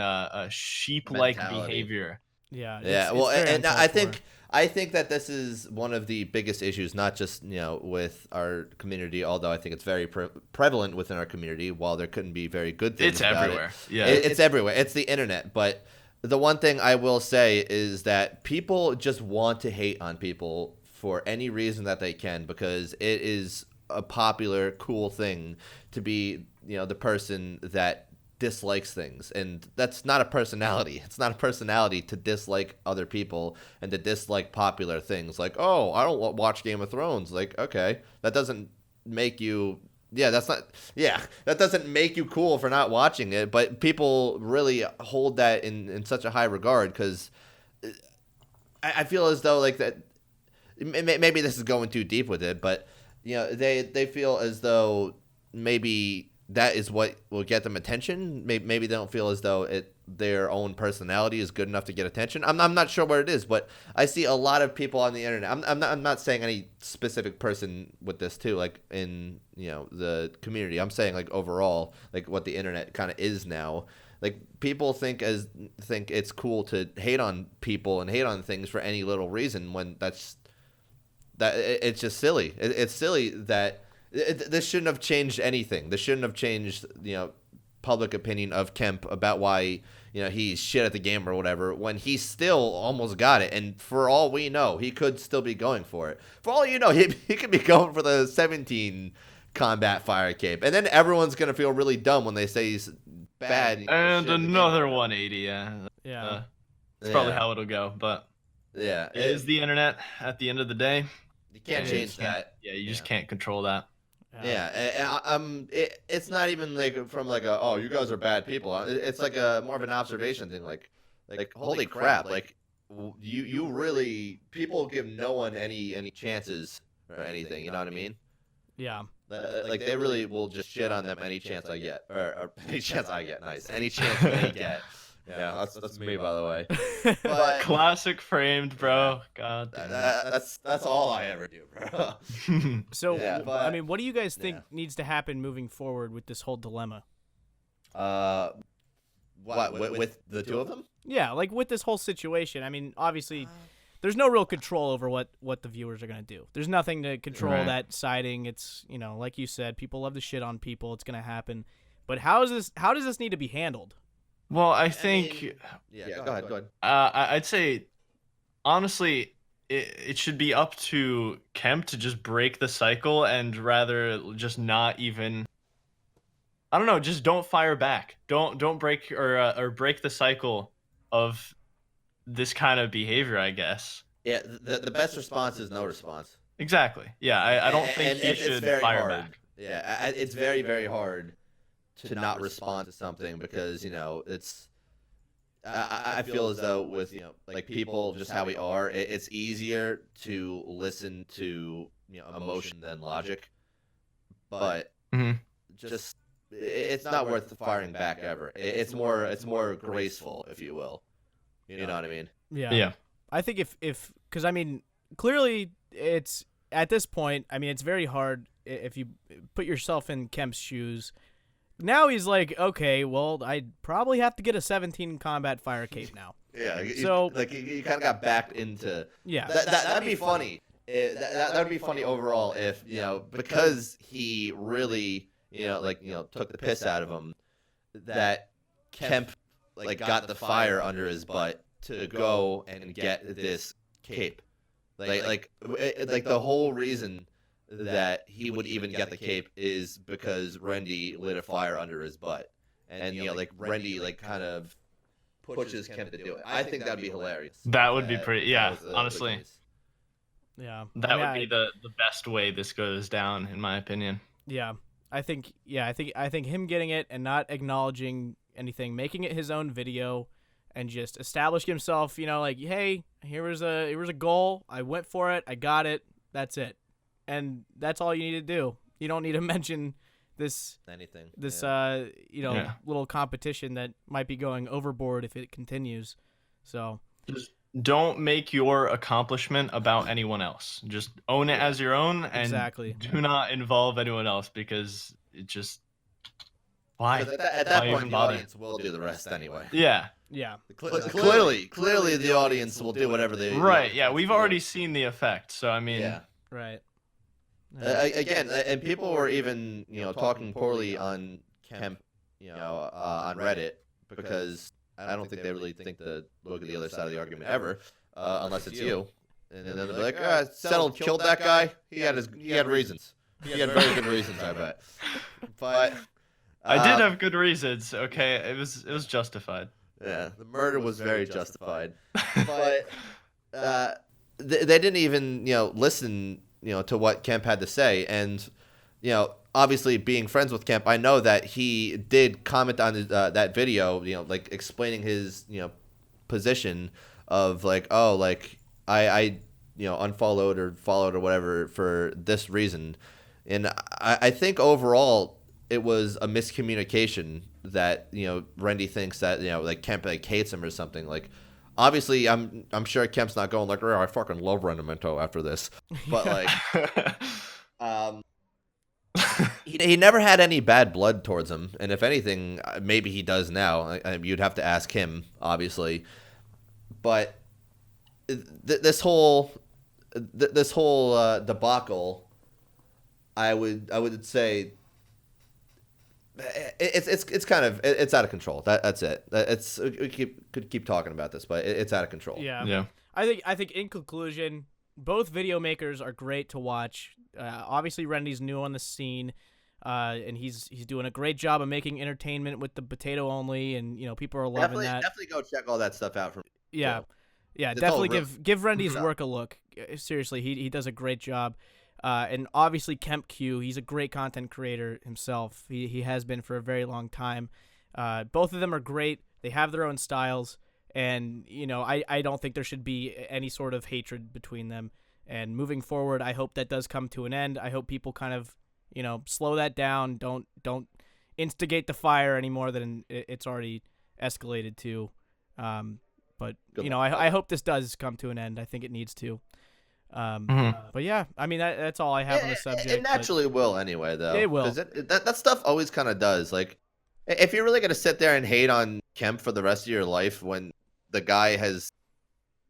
S2: sheep-like behavior.
S1: Yeah.
S3: Yeah. Well, and I think that this is one of the biggest issues, not just, with our community, although I think it's very prevalent within our community, while there couldn't be very good things about
S2: everywhere. Yeah.
S3: It's everywhere. It's the internet. But the one thing I will say is that people just want to hate on people for any reason that they can, because it is a popular, cool thing to be, the person that dislikes things, and that's not a personality. It's not a personality to dislike other people and to dislike popular things. Like, oh, I don't watch Game of Thrones. Like, okay, that doesn't make you that doesn't make you cool for not watching it. But people really hold that in such a high regard, because I feel as though like that. Maybe this is going too deep with it, but they feel as though maybe that is what will get them attention. Maybe they don't feel as though their own personality is good enough to get attention. I'm not sure what it is, but I see a lot of people on the internet. I'm not saying any specific person with this too, like in the community. I'm saying like overall, like what the internet kind of is now. Like people think it's cool to hate on people and hate on things for any little reason, when it's just silly. It's silly that. This shouldn't have changed anything. This shouldn't have changed, public opinion of Kemp about why, he's shit at the game or whatever, when he still almost got it. And for all we know, he could still be going for it. For all you know, he could be going for the 17 combat fire cape, and then everyone's gonna feel really dumb when they say he's bad.
S2: And another 180. Yeah.
S1: Yeah.
S2: It's probably how it'll go, but
S3: yeah,
S2: it is the internet at the end of the day.
S3: You can't change that.
S2: Yeah, you just can't control that.
S3: It's not even like from like a, oh, you guys are bad people. It's like a more of an observation thing. Like holy crap! Like you really, people give no one any chances or anything. You know what I mean?
S1: Yeah.
S3: Like they really will just shit on them any chance I get, or any chance I get. Nice, any chance they get. Yeah, that's me, by the way. But
S2: classic framed, bro. God.
S3: That's all I ever do, bro.
S1: So, I mean, what do you guys think needs to happen moving forward with this whole dilemma?
S3: What with the two of them?
S1: Yeah, like with this whole situation. I mean, obviously, there's no real control over what the viewers are gonna do. There's nothing to control that siding. It's, you know, like you said, people love to shit on people. It's gonna happen. But how does this need to be handled?
S2: Well, I think.
S3: Go ahead.
S2: I'd say, honestly, it should be up to Kemp to just break the cycle and rather just not even. I don't know. Just don't fire back. Don't break or break the cycle of this kind of behavior, I guess.
S3: Yeah, the best response is no response.
S2: Exactly. Yeah, I don't think he should fire back.
S3: Yeah, it's very, very hard to not respond to something because, you know, it's. I feel as though with, you know, like people just how we are, it's easier to listen to, you know, emotion than logic, but just it's not worth the firing back ever. It's more graceful, if you will. You know what I mean?
S1: Yeah. I think if because I mean clearly it's at this point. I mean it's very hard if you put yourself in Kemp's shoes. Now he's like, okay, well, I probably have to get a 17 combat fire cape now.
S3: Yeah,
S1: so
S3: like you kind of got backed into.
S1: Yeah,
S3: that'd be funny. That'd be funny overall if, you know, because he really, you know, like, you know, took the piss out of him, that Kemp like got the fire under his butt to go and get this cape. Like the whole reason that he would even get the cape is because Rendy lit a fire under his butt, and, you know, like Rendy like kind of pushes Kemp to do it. I think that'd be hilarious.
S2: That would be pretty. Yeah, honestly.
S1: Yeah,
S2: that would be the best way this goes down, in my opinion.
S1: Yeah, I think him getting it and not acknowledging anything, making it his own video, and just establishing himself. You know, like, hey, here was a goal. I went for it. I got it. That's it. And that's all you need to do. You don't need to mention this little competition that might be going overboard if it continues. So
S2: just don't make your accomplishment about anyone else. Just own it as your own, and do not involve anyone else, because it just why?
S3: At that point, the audience will do the rest anyway.
S2: Yeah.
S3: Clearly, the audience will do whatever they.
S2: Right. Yeah, we've already seen the effect. So I mean.
S1: Yeah. Right.
S3: Again, and people were even, you know, talking poorly on Kemp, you know, on Reddit, because I don't think they really think to look at the other side of the argument ever, unless it's you. And then they'll be like, settled, killed that guy. He had reasons. He had very good reasons, I bet. But
S2: I did have good reasons. Okay, it was justified.
S3: Yeah, the murder was very justified. But they didn't even, you know, listen, you know, to what Kemp had to say. And, you know, obviously being friends with Kemp, I know that he did comment on his, that video, you know, like explaining his, you know, position of like, oh, like I you know, unfollowed or followed or whatever for this reason. And I think overall it was a miscommunication that, you know, Rendy thinks that, you know, like Kemp like hates him or something. Like, obviously, I'm sure Kemp's not going like, oh, I fucking love Rendimento after this. But like, he never had any bad blood towards him, and if anything, maybe he does now. You'd have to ask him, obviously. But this whole debacle, I would say. It's kind of it's out of control. That's it. We could keep talking about this, but it's out of control.
S1: Yeah. I think in conclusion, both video makers are great to watch. Obviously, Rendy's new on the scene, and he's doing a great job of making entertainment with the potato only, and people are loving that.
S3: Definitely go check all that stuff out.
S1: Yeah,
S3: It's
S1: definitely
S3: all
S1: give Rendy's work a look. Seriously, he does a great job. And obviously Kemp Q, he's a great content creator himself. He has been for a very long time. Both of them are great. They have their own styles, and I don't think there should be any sort of hatred between them. And moving forward, I hope that does come to an end. I hope people kind of slow that down. Don't instigate the fire any more than it's already escalated to. But I hope this does come to an end. I think it needs to. But yeah, I mean that's all I have on the subject.
S3: It naturally will anyway, though.
S1: It will.
S3: That stuff always kind of does. Like, if you're really gonna sit there and hate on Kemp for the rest of your life when the guy has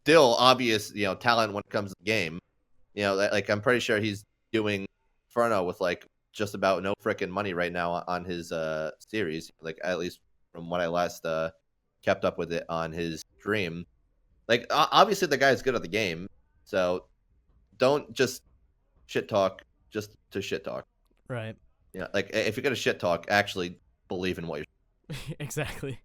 S3: still obvious talent when it comes to the game, like I'm pretty sure he's doing Inferno with like just about no frickin' money right now on his series. Like, at least from what I last kept up with it on his stream. Like, obviously the guy's good at the game, so don't just shit talk just to shit talk.
S1: Right.
S3: Yeah, like if you're gonna shit talk, actually believe in what you're.
S1: Exactly.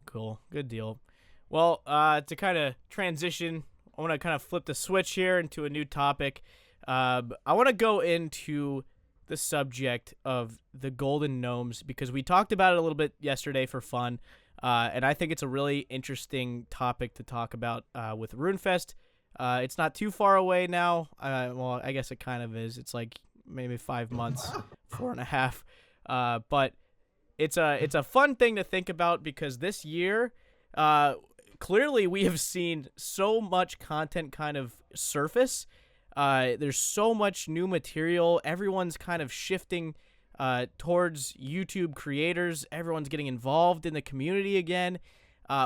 S1: Cool. Good deal. Well, to kind of transition, I want to kind of flip the switch here into a new topic. I want to go into the subject of the Golden Gnomes because we talked about it a little bit yesterday for fun, and I think it's a really interesting topic to talk about with RuneFest. It's not too far away now. Well, I guess it kind of is. It's like maybe 5 months, 4.5. But it's a fun thing to think about because this year, clearly we have seen so much content kind of surface. There's so much new material. Everyone's kind of shifting towards YouTube creators. Everyone's getting involved in the community again.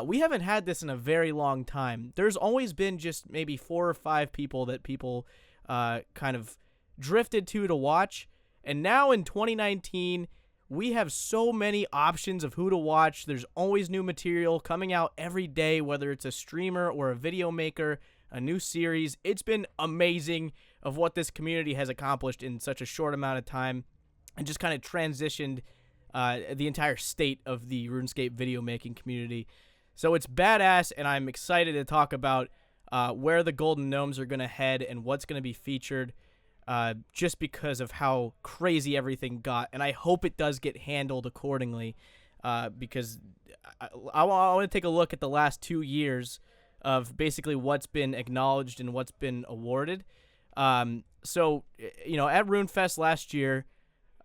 S1: We haven't had this in a very long time. There's always been just maybe 4 or 5 people that people kind of drifted to watch. And now in 2019, we have so many options of who to watch. There's always new material coming out every day, whether it's a streamer or a video maker, a new series. It's been amazing of what this community has accomplished in such a short amount of time and just kind of transitioned the entire state of the RuneScape video making community. So it's badass, and I'm excited to talk about where the Golden Gnomes are going to head and what's going to be featured just because of how crazy everything got. And I hope it does get handled accordingly because I want to take a look at the last 2 years of basically what's been acknowledged and what's been awarded. So, at RuneFest last year,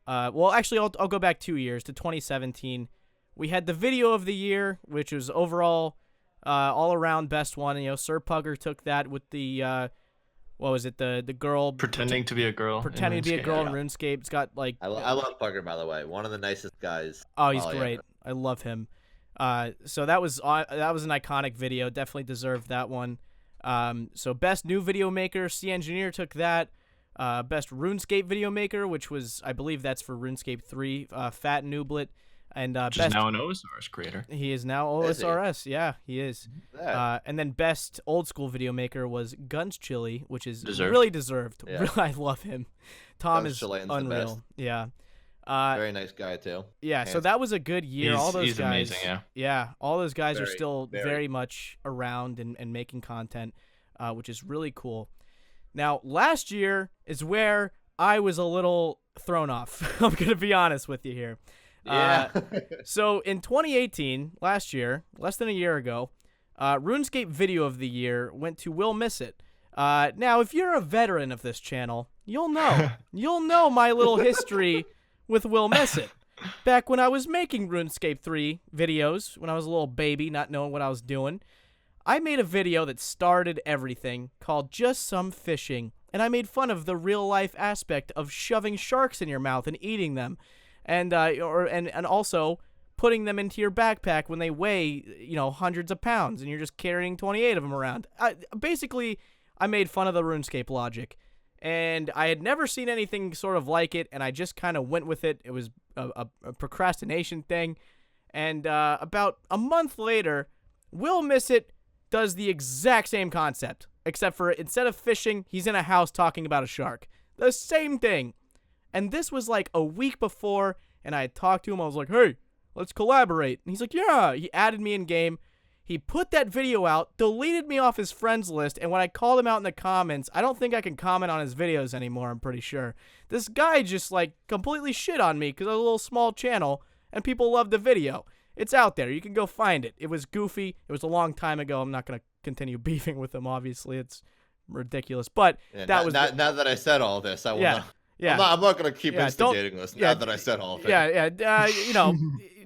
S1: well, actually, I'll go back 2 years to 2017. We had the video of the year, which was overall all-around best one. Sir Pugger took that with the, what was it, the girl...
S2: Pretending to be a girl.
S1: Pretending to be a girl in RuneScape. It's got, like...
S3: I love Pugger, by the way. One of the nicest guys.
S1: Oh, he's great. Yeah. I love him. So that was an iconic video. Definitely deserved that one. So best new video maker, C Engineer took that. Best RuneScape video maker, which was, I believe that's for RuneScape 3, Fat Nooblet. And
S2: Which is now an OSRS creator.
S1: He is now OSRS. Yeah, he is. And then best old school video maker was Guns Chili, which is really deserved.
S3: Yeah.
S1: Really, I love him. Tom
S3: Guns
S1: is
S3: Chilean's
S1: unreal. Yeah.
S3: Very nice guy too.
S1: Yeah, so that was a good year. He's
S2: amazing, yeah.
S1: Yeah, all those guys are still very much around and making content, which is really cool. Now, last year is where I was a little thrown off. I'm going to be honest with you here.
S3: Yeah.
S1: So in 2018, last year, less than a year ago, RuneScape Video of the Year went to Will Missit. Now, if you're a veteran of this channel, you'll know my little history with Will Missit. Back when I was making RuneScape 3 videos, when I was a little baby, not knowing what I was doing, I made a video that started everything called Just Some Fishing, and I made fun of the real-life aspect of shoving sharks in your mouth and eating them. And also putting them into your backpack when they weigh, hundreds of pounds, and you're just carrying 28 of them around. Basically, I made fun of the RuneScape logic, and I had never seen anything sort of like it, and I just kind of went with it. It was a procrastination thing, and about a month later, Will Missit does the exact same concept, except for instead of fishing, he's in a house talking about a shark. The same thing. And this was like a week before, and I had talked to him. I was like, hey, let's collaborate. And he's like, yeah. He added me in game. He put that video out, deleted me off his friends list, and when I called him out in the comments, I don't think I can comment on his videos anymore, I'm pretty sure. This guy just, like, completely shit on me because I was a little small channel, and people loved the video. It's out there. You can go find it. It was goofy. It was a long time ago. I'm not going to continue beefing with him, obviously. It's ridiculous. But
S3: now that I said all this, I will not.
S1: Yeah.
S3: I'm not going to keep instigating this now that I said all of it.
S1: Yeah. You know,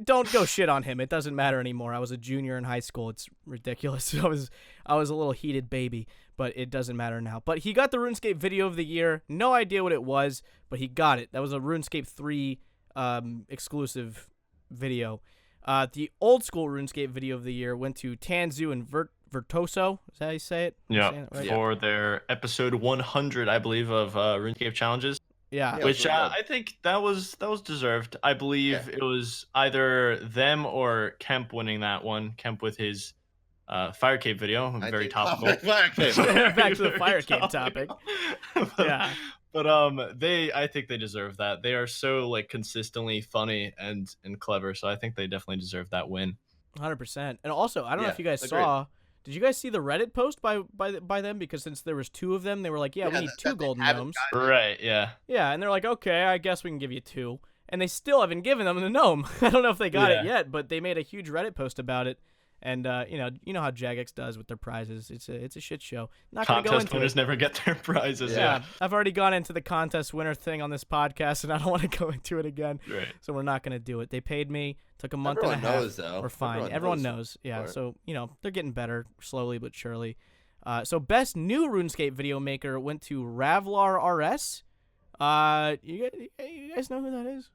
S1: don't go shit on him. It doesn't matter anymore. I was a junior in high school. It's ridiculous. I was a little heated baby, but it doesn't matter now. But he got the RuneScape video of the year. No idea what it was, but he got it. That was a RuneScape 3 exclusive video. The old school RuneScape video of the year went to Tanzu and Virtuoso. Is that how you say it?
S2: Yeah, right? For their episode 100, I believe, of RuneScape challenges.
S1: Yeah,
S2: which I think that was deserved. I believe it was either them or Kemp winning that one. Kemp with his Fire Cave video, very topical.
S1: Back to the Fire Cave topic.
S2: But I think they deserve that. They are so like consistently funny and clever, so I think they definitely deserve that win.
S1: 100%. And also, I don't know if you guys saw. Did you guys see the Reddit post by them? Because since there was 2 of them, they were like, we need 2 Golden Gnomes.
S2: Right, yeah.
S1: Yeah, and they're like, okay, I guess we can give you 2. And they still haven't given them the gnome. I don't know if they got it yet, but they made a huge Reddit post about it. And you know how Jagex does with their prizes. It's a shit show. Not gonna
S2: contest winners never get their prizes. Yeah,
S1: I've already gone into the contest winner thing on this podcast, and I don't want to go into it again.
S2: Right.
S1: So we're not gonna do it. They paid me. Took a month and a half.
S3: Knows, though.
S1: We're fine. Everyone knows. Yeah. So they're getting better slowly but surely. So best new RuneScape video maker went to Ravlar RS. You guys know who that is?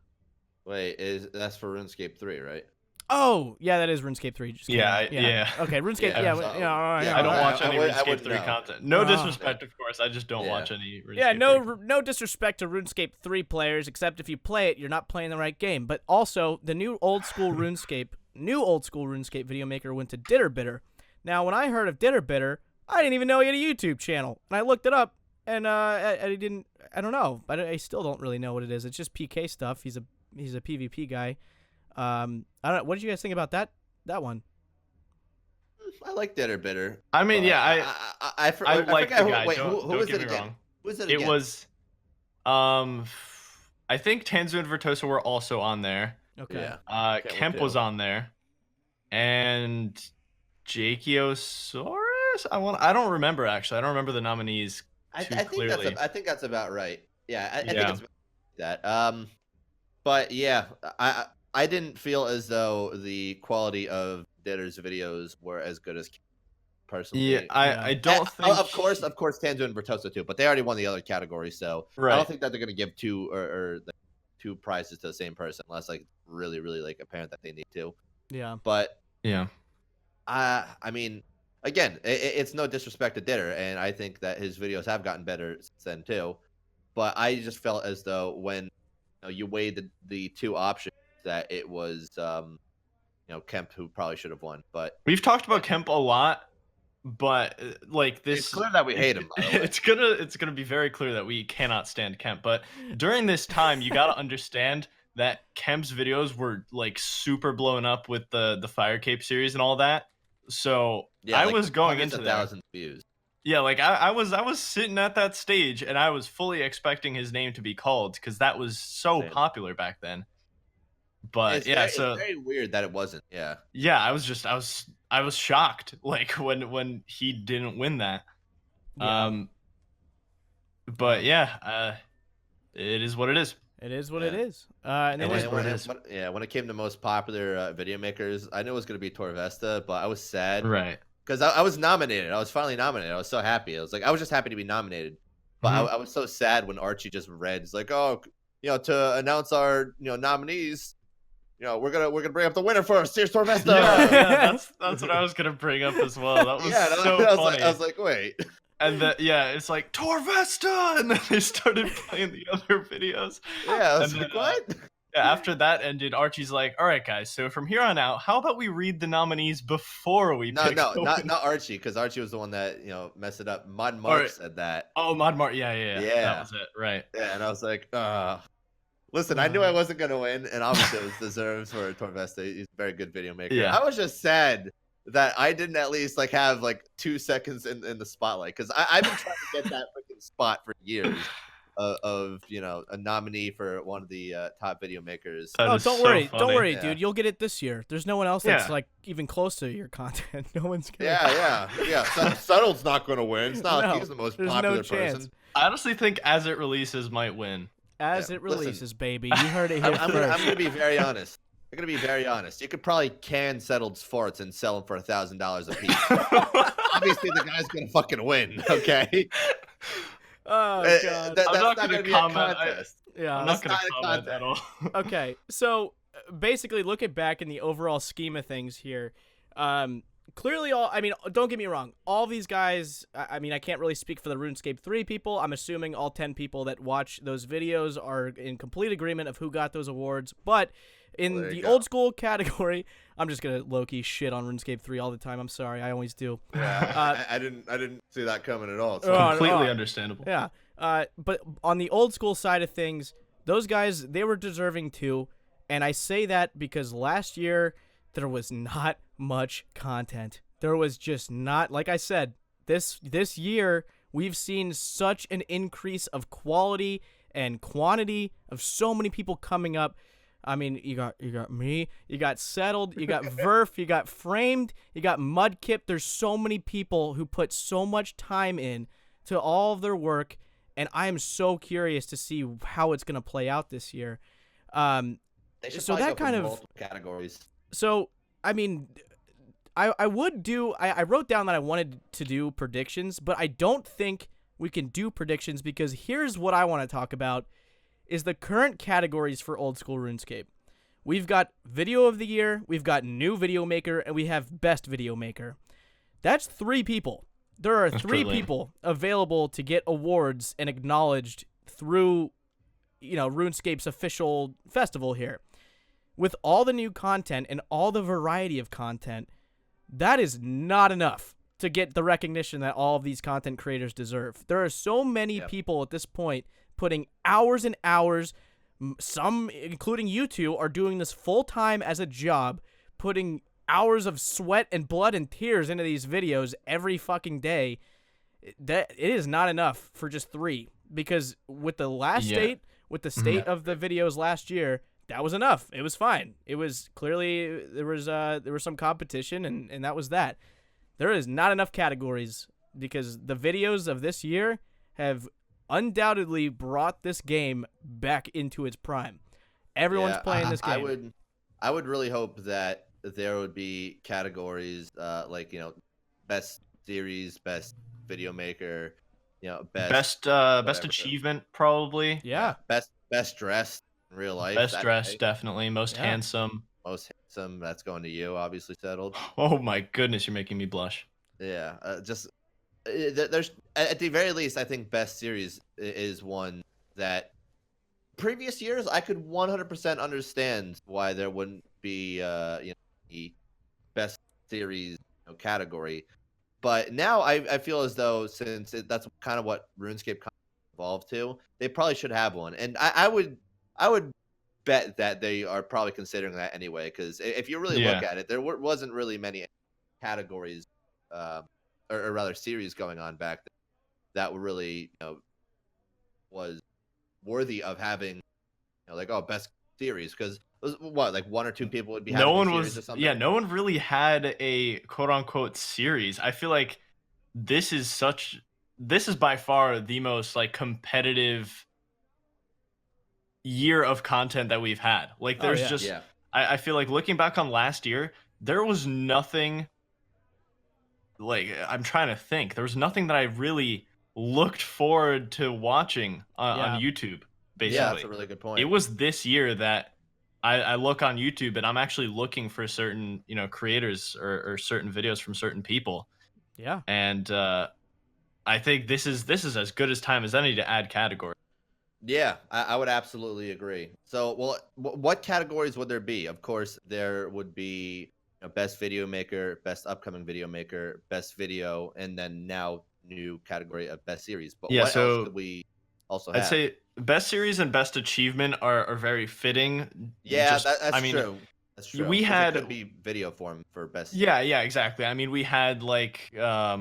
S3: Wait, that's for RuneScape 3, right?
S1: Oh, yeah, that is RuneScape 3. Just
S2: yeah.
S1: Okay, RuneScape.
S2: I don't watch any RuneScape 3 content. No disrespect, of course. I just don't watch any RuneScape 3. No
S1: disrespect to RuneScape 3 players, except if you play it, you're not playing the right game. But also, the new old school RuneScape video maker went to Ditterbitter. Now, when I heard of Ditterbitter, I didn't even know he had a YouTube channel, and I looked it up, and I don't know. I still don't really know what it is. It's just PK stuff. He's a PvP guy. I don't know. What did you guys think about that one?
S3: I like Ditterbitter.
S2: I mean,
S3: I
S2: like the guy.
S3: Wait,
S2: don't
S3: was
S2: get
S3: it
S2: me
S3: again?
S2: wrong.
S3: Who was it again?
S2: It was, I think Tanzu and Virtuoso were also on there.
S1: Okay.
S2: Kemp was on there, and Jakiosaurus. I don't remember actually. I don't remember the nominees clearly.
S3: I think that's about right. Yeah, I think it's that. But yeah, I didn't feel as though the quality of Ditter's videos were as good as personally.
S2: Yeah, I don't think.
S3: Of course, Tanzu and Virtuoso too, but they already won the other category, so I don't think that they're gonna give 2 prizes to the same person unless like really like apparent that they need to.
S1: Yeah.
S3: But
S2: yeah,
S3: I mean, again, it's no disrespect to Ditter, and I think that his videos have gotten better since then too. But I just felt as though when you weighed the 2 options, that it was Kemp who probably should have won. But
S2: we've talked about Kemp a lot, but like this,
S3: it's clear that we hate him. By the way.
S2: It's gonna be very clear that we cannot stand Kemp. But during this time, you gotta understand that Kemp's videos were like super blown up with the Fire Cape series and all that. So I was going into
S3: 1,000 views.
S2: Yeah, like I was sitting at that stage and I was fully expecting his name to be called because that was so popular back then. But it's
S3: very weird that it wasn't. Yeah.
S2: Yeah, I was shocked like when he didn't win that.
S1: Yeah.
S2: But yeah, it is what it is.
S1: It is what it is. And
S3: when it came to most popular video makers, I knew it was going to be Torvesta, but I was sad.
S2: Right.
S3: Because I was nominated. I was finally nominated. I was so happy. I was just happy to be nominated. But I was so sad when Archie just read. It's like, oh, to announce our nominees, we're gonna bring up the winner first. Here's Torvesta.
S2: Yeah, that's what I was gonna bring up as well. That was so funny.
S3: I was like, wait.
S2: And it's like Torvesta, and then they started playing the other videos.
S3: Yeah, I was like, what?
S2: After that ended, Archie's like, all right, guys, so from here on out, how about we read the nominees before we
S3: No,
S2: pick
S3: no,
S2: the
S3: not
S2: winner?
S3: Archie, because Archie was the one that messed it up. Mod
S2: Or-
S3: Mark said that.
S2: Oh, Mod Mart. Yeah.
S3: Yeah.
S2: That was it. Right.
S3: Yeah, and I was like, listen, I knew I wasn't gonna win, and obviously it was deserved for Torvesta. He's a very good video maker.
S2: Yeah.
S3: I was just sad that I didn't at least like have like 2 seconds in the spotlight, because I've been trying to get that freaking spot for years of a nominee for one of the top video makers.
S2: That
S1: Oh,
S2: is
S1: don't
S2: so
S1: worry,
S2: funny.
S1: don't worry,
S3: Yeah.
S1: dude. You'll get it this year. There's no one else that's
S2: Yeah.
S1: like even close to your content. No one's gonna.
S3: Yeah. Subtle's not gonna win. It's not
S1: No,
S3: like he's the most
S1: there's no
S3: popular
S1: chance.
S3: person.
S2: I honestly think As It Releases might win.
S1: As
S3: Yeah,
S1: it
S3: listen.
S1: releases, baby. You heard it here
S3: I'm
S1: first.
S3: gonna be very honest. I'm gonna be very honest. You could probably can Settled's farts and sell them for $1,000 a piece. Obviously, the guy's gonna fucking win. Okay.
S1: Oh
S3: Uh,
S1: god.
S3: that's
S2: I'm not gonna
S3: gonna be a
S2: comment.
S3: contest.
S1: Yeah.
S2: I'm not going
S3: not
S2: to
S3: a
S2: comment at all.
S1: Okay, so basically, looking back in the overall scheme of things here, clearly don't get me wrong, all these guys, I can't really speak for the RuneScape 3 people. I'm assuming all 10 people that watch those videos are in complete agreement of who got those awards, but in
S3: Well, there
S1: the
S3: you go.
S1: old school category, I'm just gonna low-key shit on RuneScape 3 all the time. I'm sorry, I always do.
S3: Yeah, I didn't see that coming at all. So.
S1: Oh,
S2: Completely
S1: no.
S2: understandable.
S1: Yeah. But on the old school side of things, those guys, they were deserving too. And I say that because last year there was not much content. There was just not, like I said, this year we've seen such an increase of quality and quantity of so many people coming up. I mean, you got me, you got Settled, you got Verf, you got Framed, you got Mudkip. There's so many people who put so much time in to all of their work, and I am so curious to see how it's gonna play out this year.
S3: They should
S1: So
S3: probably
S1: that
S3: go for
S1: kind of-
S3: multiple categories.
S1: So I mean, I would do. I wrote down that I wanted to do predictions, but I don't think we can do predictions because here's what I want to talk about: is the current categories for Old School RuneScape. We've got Video of the Year, we've got New Video Maker, and we have Best Video Maker. That's 3 people. There are
S2: That's
S1: 3
S2: pretty lame.
S1: people available to get awards and acknowledged through, RuneScape's official festival here. With all the new content and all the variety of content, that is not enough to get the recognition that all of these content creators deserve. There are so many
S3: Yep.
S1: people at this point putting hours and hours, some, including you two, are doing this full-time as a job, putting hours of sweat and blood and tears into these videos every fucking day. That it is not enough for just 3, because with the last state, with the state of the videos last year, that was enough. It was fine. It was clearly there was some competition, and that was that. There is not enough categories because the videos of this year have undoubtedly brought this game back into its prime. Everyone's
S3: Yeah,
S1: playing this game.
S3: I would really hope that there would be categories like best series, best video maker,
S2: Best
S3: whatever.
S2: achievement, probably.
S1: Yeah.
S3: best dressed in real life.
S2: Best
S3: that
S2: dressed,
S3: way.
S2: definitely. Most
S1: Yeah.
S2: handsome.
S3: Most handsome. That's going to you, obviously Settled.
S2: Oh my goodness, you're making me blush.
S3: Yeah, there's at the very least, I think best series is one that previous years I could 100% understand why there wouldn't be the best series category, but now I feel as though since that's kind of what RuneScape evolved to, they probably should have one, and I would bet that they are probably considering that anyway, because if you really look at it, there wasn't really many categories or rather series going on back then that were really was worthy of having best series, because what, like 1 or 2 people would be having
S2: No
S3: a
S2: one
S3: series
S2: was
S3: or something?
S2: no one really had a quote unquote series. I feel like this is by far the most like competitive year of content that we've had. Like there's just
S3: Yeah.
S2: I feel like looking back on last year, there was nothing, like I'm trying to think. There was nothing that I really looked forward to watching on YouTube, basically.
S3: Yeah, that's a really good point.
S2: It was this year that I look on YouTube and I'm actually looking for certain, creators or certain videos from certain people.
S1: Yeah.
S2: And I think this is as good as time as any to add categories.
S3: Yeah, I would absolutely agree. So, well, what categories would there be? Of course, there would be best video maker, best upcoming video maker, best video, and then now new category of best series. But
S2: Yeah,
S3: what else
S2: so
S3: could we also
S2: I'd
S3: have?
S2: say best series and best achievement are very fitting.
S3: Yeah,
S2: Just
S3: that's
S2: I mean,
S3: true. That's true.
S2: we
S3: 'Cause it
S2: had
S3: could be video form for best.
S2: yeah, exactly. I mean, we had like I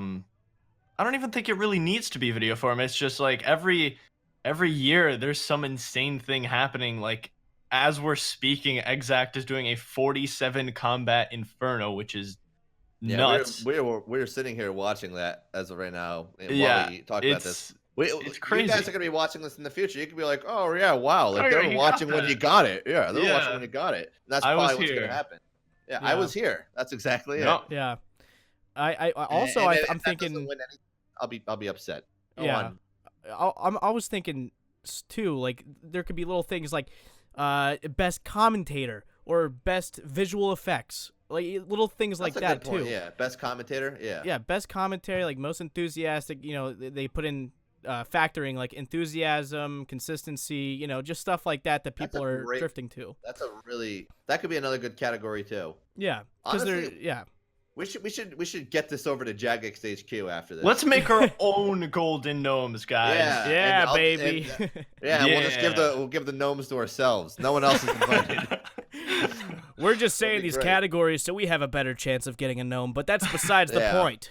S2: don't even think it really needs to be video form. It's just like every year there's some insane thing happening. Like as we're speaking, Exact is doing a 47 combat inferno, which is
S3: Yeah,
S2: nuts.
S3: we're sitting here watching that as of right now
S2: Yeah,
S3: while we talk about this.
S2: it's
S3: You
S2: crazy.
S3: guys are gonna be watching this in the future. You could be like, "Oh yeah, wow!" Like
S2: Oh, yeah,
S3: they're
S2: you
S3: watching
S2: got
S3: when
S2: that.
S3: you got it. Yeah, they're watching
S2: Yeah.
S3: when you got it. And that's
S2: I was
S3: probably what's
S2: here.
S3: gonna happen. Yeah,
S1: Yeah.
S3: I was here. That's exactly
S2: No.
S3: it.
S1: Yeah. I also
S3: And
S1: I'm
S3: if that doesn't
S1: thinking.
S3: win anything, I'll be upset. Go
S1: Yeah.
S3: on.
S1: I was thinking too, like there could be little things like best commentator or best visual effects, like little things like
S3: That's a
S1: that
S3: good point.
S1: too.
S3: Yeah, best commentator. Yeah.
S1: Yeah, best commentary, like most enthusiastic. They put in factoring like enthusiasm, consistency. Just stuff like that
S3: That's
S1: people
S3: a
S1: are
S3: great-
S1: drifting to.
S3: That could be another good category too.
S1: Yeah, because they're
S3: Honestly, We should get this over to Jagex HQ after this.
S2: Let's make our own golden gnomes, guys.
S3: Yeah.
S1: yeah,
S3: and I'll-
S1: baby.
S3: Yeah, we'll just
S2: Yeah.
S3: we'll give the gnomes to ourselves. No one else is invited.
S1: We're just saying
S3: That'd be
S1: these
S3: great.
S1: categories so we have a better chance of getting a gnome, but that's besides the
S3: Yeah.
S1: point.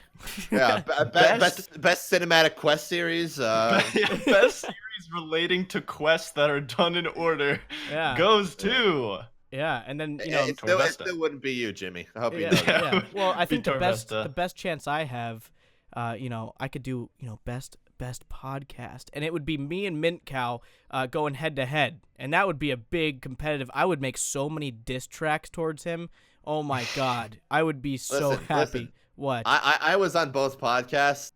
S3: Yeah, best cinematic quest series.
S2: Best series relating to quests that are done in order
S1: Yeah.
S2: goes to.
S1: Yeah, and then
S3: it
S2: Torvesta.
S3: still wouldn't be you, Jimmy. I hope you
S1: yeah,
S3: know that.
S1: yeah. Well, I
S2: Be
S1: think the best
S2: Torvesta.
S1: chance I have, I could do best podcast, and it would be me and Mint Cow going head to head, and that would be a big competitive. I would make so many diss tracks towards him. Oh my god, I would be so
S3: Listen,
S1: happy.
S3: listen.
S1: What?
S3: I was on both podcasts.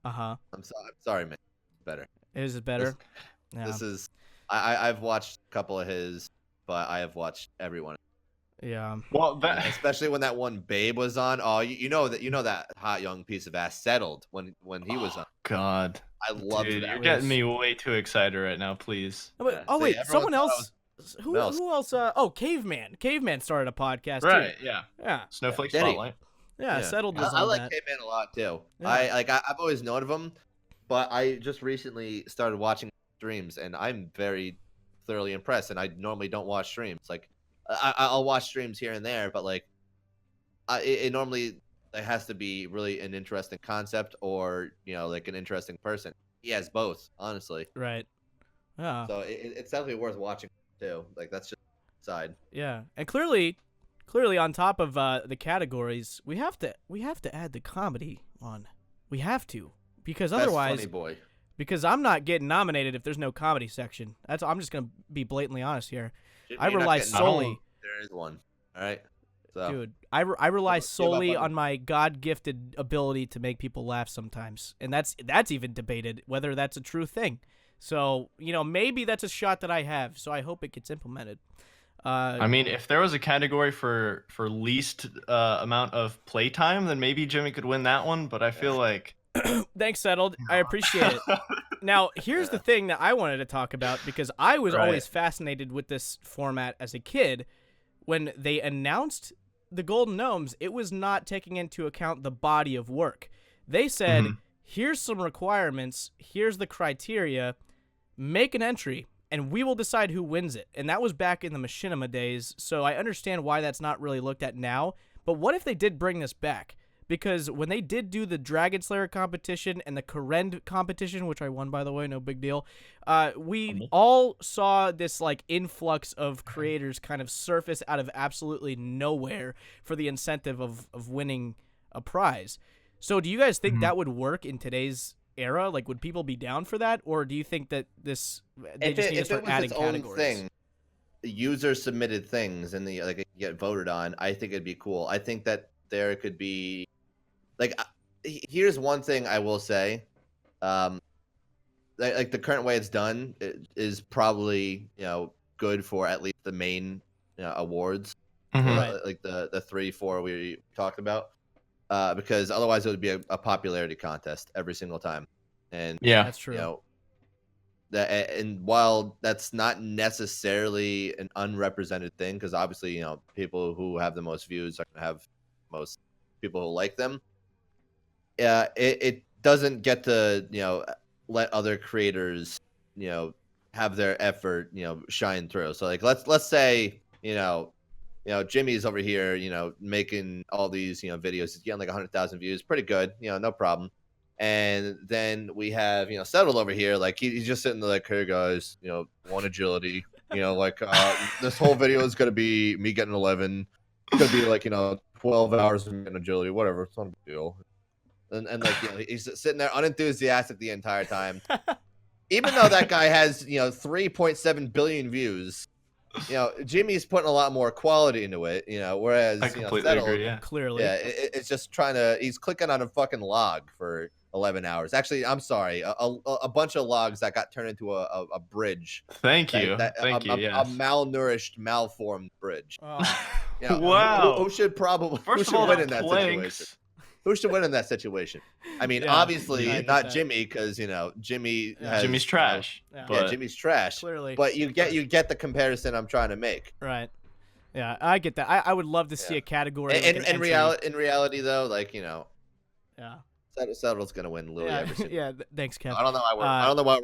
S1: Uh-huh.
S3: I'm sorry, man. Better.
S1: Is it better? Yeah.
S3: This is I've watched a couple of his, but I have watched everyone.
S1: Yeah.
S2: Well, that
S3: Especially when that one Babe was on. Oh, you know that hot young piece of ass settled when he was on.
S2: God,
S3: I loved
S2: dude,
S3: that.
S2: you're getting me way too excited right now. Please.
S1: Oh, wait,
S3: Yeah,
S1: oh
S3: see,
S1: wait,
S3: everyone
S1: someone
S3: thought I
S1: else. Who
S3: else?
S1: who else? Oh, Caveman. Caveman started a podcast
S2: Right?
S1: too.
S2: Yeah.
S1: Yeah.
S2: Snowflake
S3: Denny.
S2: Spotlight.
S1: Yeah. Settled was
S3: I
S1: on
S3: like
S1: that.
S3: Caveman a lot too.
S1: Yeah.
S3: I've always known of him, but I just recently started watching streams, and I'm very thoroughly impressed. And I normally don't watch streams. Like I'll watch streams here and there, but like it normally it has to be really an interesting concept or like an interesting person. He has both, honestly.
S1: Right. Yeah.
S3: So it's definitely worth watching too. Like that's just side.
S1: Yeah, and clearly on top of the categories, we have to add the comedy on. We have to, because
S3: Best
S1: otherwise,
S3: funny boy.
S1: because I'm not getting nominated if there's no comedy section. I'm just gonna be blatantly honest here,
S3: Jimmy,
S1: I
S3: you're not
S1: rely
S3: getting
S1: solely-
S3: nominated. There is one. All right. So
S1: dude. I rely
S3: give up
S1: solely
S3: on-
S1: on my God-gifted ability to make people laugh sometimes, and that's even debated whether that's a true thing. So maybe that's a shot that I have. So I hope it gets implemented.
S2: I mean, if there was a category for least amount of playtime, then maybe Jimmy could win that one. But I feel like
S1: Thanks, Settled. I appreciate it. Now, here's the thing that I wanted to talk about, because I was
S2: Right.
S1: always fascinated with this format as a kid. When they announced the Golden Gnomes, it was not taking into account the body of work. They said, here's some requirements, here's the criteria, make an entry, and we will decide who wins it. And that was back in the machinima days, so I understand why that's not really looked at now. But what if they did bring this back? Because when they did do the Dragon Slayer competition and the Karen competition, which I won, by the way, no big deal, we all saw this like influx of creators kind of surface out of absolutely nowhere for the incentive of winning a prize. So do you guys think that would work in today's era? Like, would people be down for that? Or do you think that they just need to start adding categories?
S3: Thing, user submitted things and it get voted on, I think it'd be cool. I think that there could be here's one thing I will say, like the current way it's done is probably good for at least the main awards,
S1: Right.
S3: like the 3-4 we talked about, because otherwise it would be a popularity contest every single time, and
S2: yeah,
S1: That's true.
S3: And while that's not necessarily an unrepresented thing, because obviously, you know, people who have the most views are going to have most people who like them. It doesn't get to, you know, let other creators, you know, have their effort, you know, shine through. So like, let's say, you know, Jimmy's over here, you know, making all these, you know, videos. He's getting like 100,000 views, pretty good, you know, no problem. And then we have, you know, Settled over here, like he's just sitting there like, hey guys, you know, one agility, you know, like this whole video is gonna be me getting 11. It's gonna be like, you know, 12 hours of getting agility, whatever. It's not a big deal. And like, you know, he's sitting there unenthusiastic the entire time. Even though that guy has, you know, 3.7 billion views, you know, Jimmy's putting a lot more quality into it, you know, whereas,
S2: I completely agree, yeah.
S1: Clearly.
S3: yeah, it's just he's clicking on a fucking log for 11 hours. Actually, I'm sorry, a bunch of logs that got turned into a bridge.
S2: Thank you.
S3: A malnourished, malformed bridge.
S1: Oh.
S3: Yeah,
S2: Wow.
S3: Who should probably
S2: First
S3: who
S2: of all,
S3: should win
S2: the
S3: in that
S2: planks.
S3: situation? Who should win in that situation? I mean,
S1: Yeah,
S3: obviously
S1: I
S3: not
S1: get that.
S3: Jimmy, because, you know, Jimmy
S1: Yeah.
S3: has,
S2: Jimmy's trash.
S1: Yeah.
S3: Yeah,
S2: But
S3: Jimmy's trash.
S1: Clearly.
S3: But you get the comparison I'm trying to make.
S1: Right. Yeah, I get that. I would love to see a category. like an entry.
S3: In reality, though, like, you know,
S1: Yeah.
S3: Settled's gonna win Louis
S1: Yeah.
S3: every single.
S1: Yeah. Thanks, Kev.
S3: I don't know. I don't know why.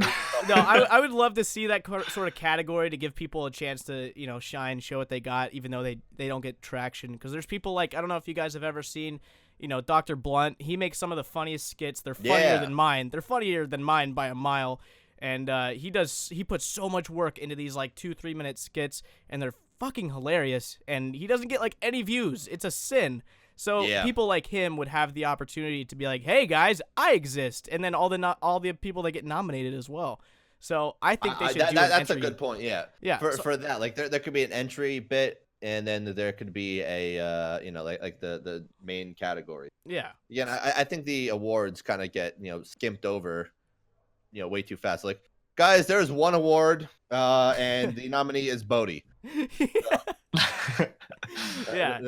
S1: No, I would love to see that sort of category to give people a chance to, you know, shine, show what they got, even though they don't get traction. Because there's people like, I don't know if you guys have ever seen, you know, Dr. Blunt. He makes some of the funniest skits. They're funnier than mine. They're funnier than mine by a mile. And he puts so much work into these like 2-3 minute skits, and they're fucking hilarious. And he doesn't get like any views. It's a sin. So people like him would have the opportunity to be like, "Hey guys, I exist," and then all the people that get nominated as well. So I think they should do
S3: that's
S1: an
S3: a good point. Yeah.
S1: Yeah.
S3: For that, like there could be an entry bit, and then there could be a you know, like the main category.
S1: Yeah.
S3: Yeah. And I think the awards kind of get, you know, skimped over, you know, way too fast. Like, guys, there's one award, and the nominee is Bodhi.
S1: Yeah.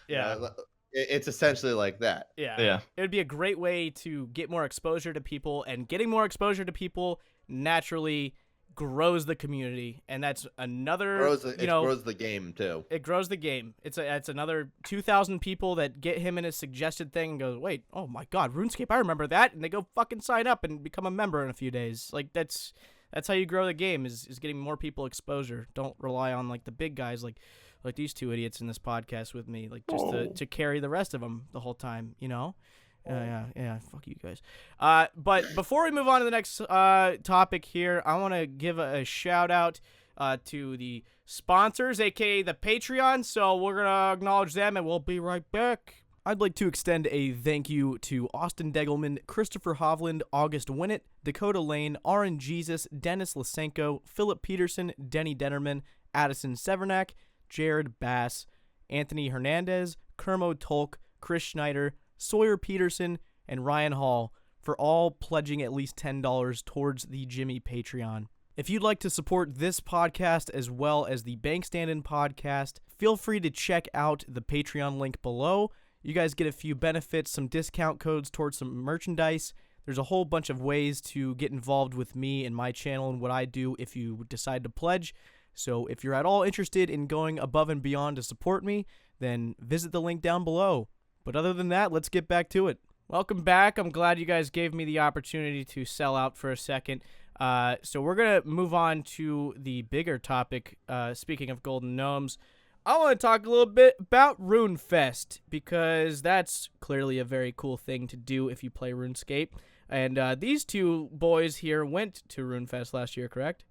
S1: Yeah.
S3: It's essentially like that.
S1: Yeah. It would be a great way to get more exposure to people, and getting more exposure to people naturally grows the community, and that's another
S3: Grows the game too.
S1: It grows the game. It's another 2,000 people that get him in a suggested thing and goes, wait, oh my god, RuneScape, I remember that, and they go fucking sign up and become a member in a few days. Like that's how you grow the game, is getting more people exposure. Don't rely on like the big guys like these two idiots in this podcast with me, like just to carry the rest of them the whole time, you know? Yeah, fuck you guys. But before we move on to the next topic here, I want to give a shout out to the sponsors, aka the Patreon. So we're gonna acknowledge them, and we'll be right back. I'd like to extend a thank you to Austyn Degelman, Kristoffer Hovland, August Winnett, Dakota Lane, RNG-zus, Dennis Lysenko, Philip Peterson, Denny Determan, Addison Severnak, Jared Bass, Anthony Hernandez, Kurmo Tolk, Chris Schneider, Sawyer Peterson, and Ryan Hall for all pledging at least $10 towards the J1mmy Patreon. If you'd like to support this podcast as well as the Bank Stand-In podcast, feel free to check out the Patreon link below. You guys get a few benefits, some discount codes towards some merchandise. There's a whole bunch of ways to get involved with me and my channel and what I do if you decide to pledge. So if you're at all interested in going above and beyond to support me, then visit the link down below. But other than that, let's get back to it. Welcome back. I'm glad you guys gave me the opportunity to sell out for a second. So we're going to move on to the bigger topic. Speaking of Golden Gnomes, I want to talk a little bit about RuneFest, because that's clearly a very cool thing to do if you play RuneScape. And these two boys here went to RuneFest last year, correct?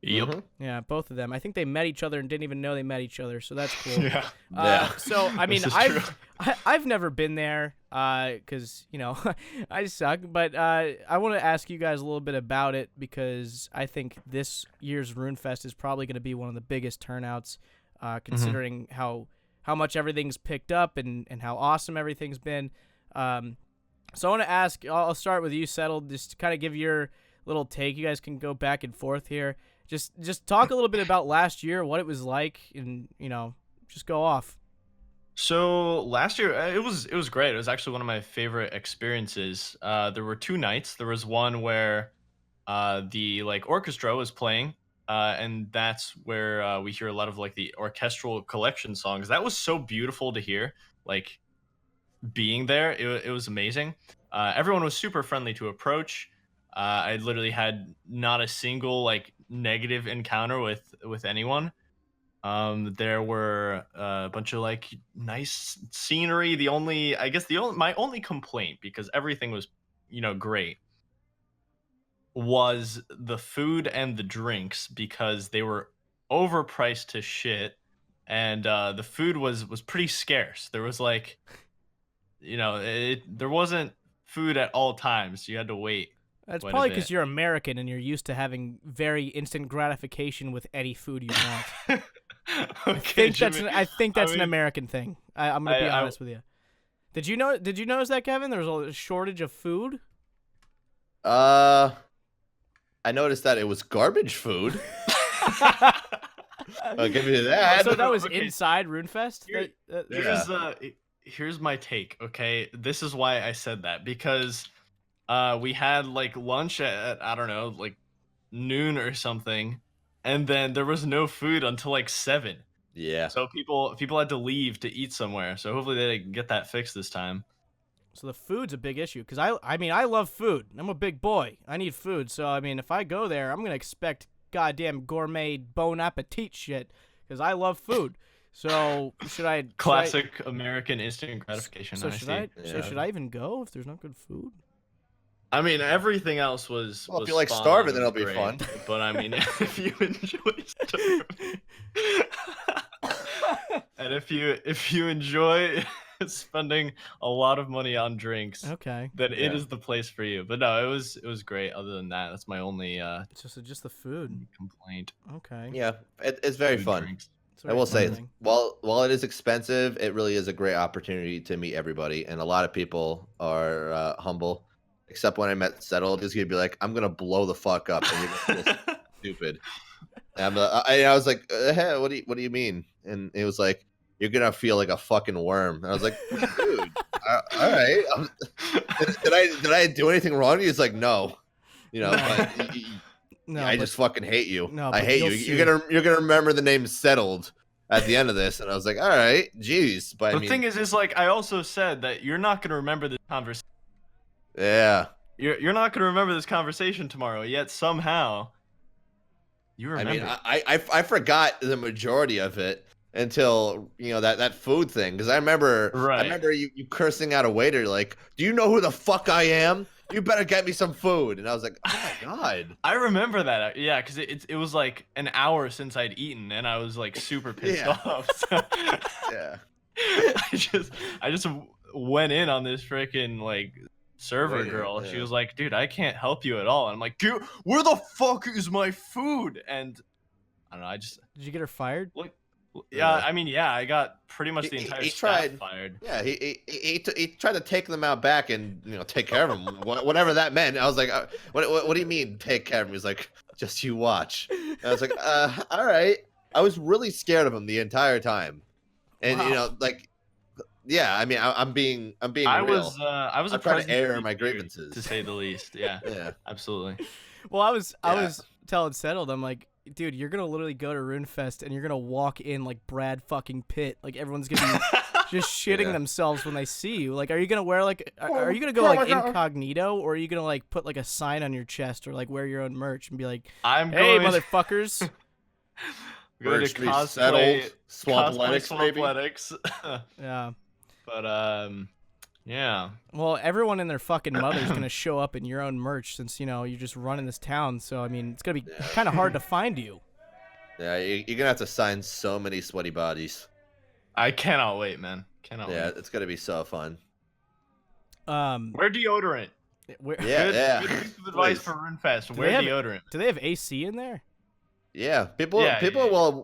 S2: Yep.
S3: Mm-hmm.
S1: Yeah, both of them. I think they met each other and didn't even know they met each other, so that's cool.
S2: Yeah.
S1: So I mean,
S2: This is true.
S1: I've never been there, because you know I suck. But I want to ask you guys a little bit about it, because I think this year's RuneFest is probably going to be one of the biggest turnouts, considering how much everything's picked up and how awesome everything's been. So I want to ask. I'll start with you, Settled. Just to kind of give your little take. You guys can go back and forth here. Just talk a little bit about last year, what it was like, and you know, just go off.
S2: So last year it was great. It was actually one of my favorite experiences. There were two nights. There was one where the like orchestra was playing, and that's where we hear a lot of like the orchestral collection songs. That was so beautiful to hear. Like being there, it was amazing. Everyone was super friendly to approach. I literally had not a single like negative encounter with anyone. There were a bunch of like nice scenery. My only complaint, because everything was, great, was the food and the drinks, because they were overpriced to shit, and the food was pretty scarce. There was like, there wasn't food at all times. You had to wait.
S1: That's
S2: quite a
S1: probably
S2: bit.
S1: because you're American and you're used to having very instant gratification with any food you want.
S2: Okay,
S1: I think that's an
S2: mean,
S1: American thing. I'm gonna be honest with you. Did you notice that, Kevin? There was a shortage of food.
S3: I noticed that it was garbage food. I'll give you that.
S1: So that was
S2: Okay.
S1: inside RuneFest.
S2: Here's my take. Okay, this is why I said that, because we had like lunch at I don't know, like noon or something, and then there was no food until like 7.
S3: Yeah.
S2: So people had to leave to eat somewhere. So hopefully they can get that fixed this time.
S1: So the food's a big issue, because I love food. I'm a big boy. I need food. So I mean, if I go there, I'm gonna expect goddamn gourmet bon appetit shit, because I love food. So
S2: Classic American instant gratification.
S1: So should I even go if there's not good food?
S2: I mean, everything else was.
S3: Well,
S2: was
S3: if you like
S2: spot
S3: starving,
S2: on,
S3: then
S2: it
S3: it'll
S2: was
S3: be
S2: great.
S3: fun.
S2: But I mean, if you enjoy starving, and if you enjoy spending a lot of money on drinks,
S1: Okay.
S2: then it is the place for you. But no, it was great. Other than that, that's my only
S1: It's just the food.
S2: complaint.
S1: Okay.
S3: Yeah, it's very
S2: Food,
S3: fun.
S2: drinks.
S1: It's a
S3: I
S1: very
S3: will
S1: fun
S3: say,
S1: thing.
S3: while it is expensive, it really is a great opportunity to meet everybody, and a lot of people are humble. Except when I met Settled, he's gonna be like, "I'm gonna blow the fuck up," and you're gonna feel stupid. And I was like, "Hey, what do you mean?" And it was like, "You're gonna feel like a fucking worm." And I was like, "Dude, all right, did I do anything wrong?" He's like, "No, but."
S1: No,
S3: I
S1: but-
S3: just fucking hate you.
S1: No,
S3: I
S1: but
S3: hate you.
S1: you'll
S3: You're gonna remember the name Settled at the end of this, and I was like, all right, geez. But
S2: The thing is like I also said that you're not gonna remember this conversation.
S3: yeah.
S2: You're not gonna remember this conversation tomorrow. Yet somehow, you remember.
S3: I mean, I forgot the majority of it until that food thing, because I remember you cursing out a waiter like, "Do you know who the fuck I am? You better get me some food." And I was like, oh my god.
S2: I remember that. Yeah, because it was like an hour since I'd eaten, and I was like super pissed
S3: Yeah.
S2: off. So
S3: Yeah.
S2: I just went in on this freaking like server
S3: Waiter,
S2: girl.
S3: yeah.
S2: She was like, "Dude, I can't help you at all." And I'm like, "Dude, where the fuck is my food?" And I don't know.
S1: Did you get her fired?
S2: Yeah. I mean, yeah, I got pretty much the entire
S3: He
S2: staff
S3: tried.
S2: fired.
S3: Yeah, he tried to take them out back and take care of them, whatever that meant. I was like, what do you mean take care of him? He's like, just you watch. And I was like, all right. I was really scared of him the entire time, and
S1: Wow.
S3: yeah. I mean, I'm being
S2: I
S3: real.
S2: was a
S3: I'm trying to
S2: presence
S3: air
S2: to
S3: my
S2: be feared,
S3: grievances.
S2: to say the least. Yeah,
S3: Yeah.
S2: absolutely.
S1: Well, I was
S3: Yeah.
S1: telling Settled, I'm like, dude, you're gonna literally go to RuneFest and you're gonna walk in like Brad fucking Pitt. Like everyone's gonna be just shitting
S3: Yeah.
S1: themselves when they see you. Like, are you gonna wear like, are you gonna go like incognito, or are you gonna like put like a sign on your chest or like wear your own merch and be like,
S2: I'm
S1: hey,
S2: going
S1: motherfuckers?
S2: going
S3: Merch
S2: to
S3: be
S2: cosplay
S3: Settled, Swampletics, maybe?
S2: Swampletics.
S1: Yeah.
S2: But yeah.
S1: Well, everyone and their fucking mother's gonna show up in your own merch since you're just running this town. So I mean, it's gonna be kind of hard to find you.
S3: Yeah, you're gonna have to sign so many sweaty bodies.
S2: I cannot wait, man. Cannot
S3: Yeah,
S2: wait.
S3: it's gonna be so fun.
S2: Wear deodorant.
S1: Where,
S3: Yeah,
S2: Good piece of advice
S3: Please.
S2: for RuneFest.
S1: Do
S2: Wear
S1: they have-
S2: deodorant.
S1: do they have AC in there?
S3: Yeah, people
S2: Yeah,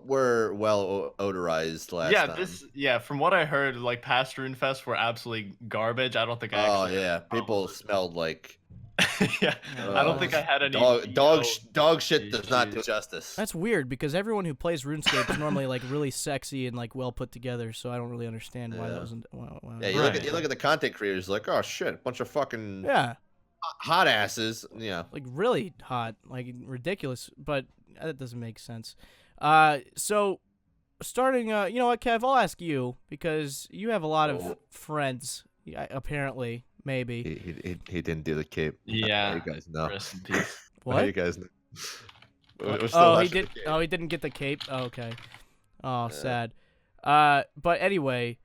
S3: were well odorized last time.
S2: From what I heard, like past RuneFest were absolutely garbage. I don't think I
S3: Oh
S2: actually
S3: yeah, people smelled like
S2: yeah. I don't think I had any
S3: dog shit does not do
S2: issues.
S3: justice.
S1: That's weird because everyone who plays RuneScape is normally like really sexy and like well put together. So I don't really understand why
S3: Yeah.
S1: that wasn't. Why
S3: Yeah, you
S2: Right.
S3: look at the content creators like, oh shit, bunch of fucking
S1: yeah.
S3: hot asses. Yeah.
S1: like really hot, like ridiculous. But that doesn't make sense. So starting, you know what, Kev? I'll ask you because you have a lot of friends. Apparently, maybe.
S3: He didn't do the cape.
S2: Yeah.
S3: How you guys know?
S2: Rest in peace.
S1: What?
S3: How you guys know? We're still
S1: Oh, he
S3: watching
S1: did.
S3: the cape.
S1: Oh, he didn't get the cape. Oh, okay. Oh, sad. But anyway,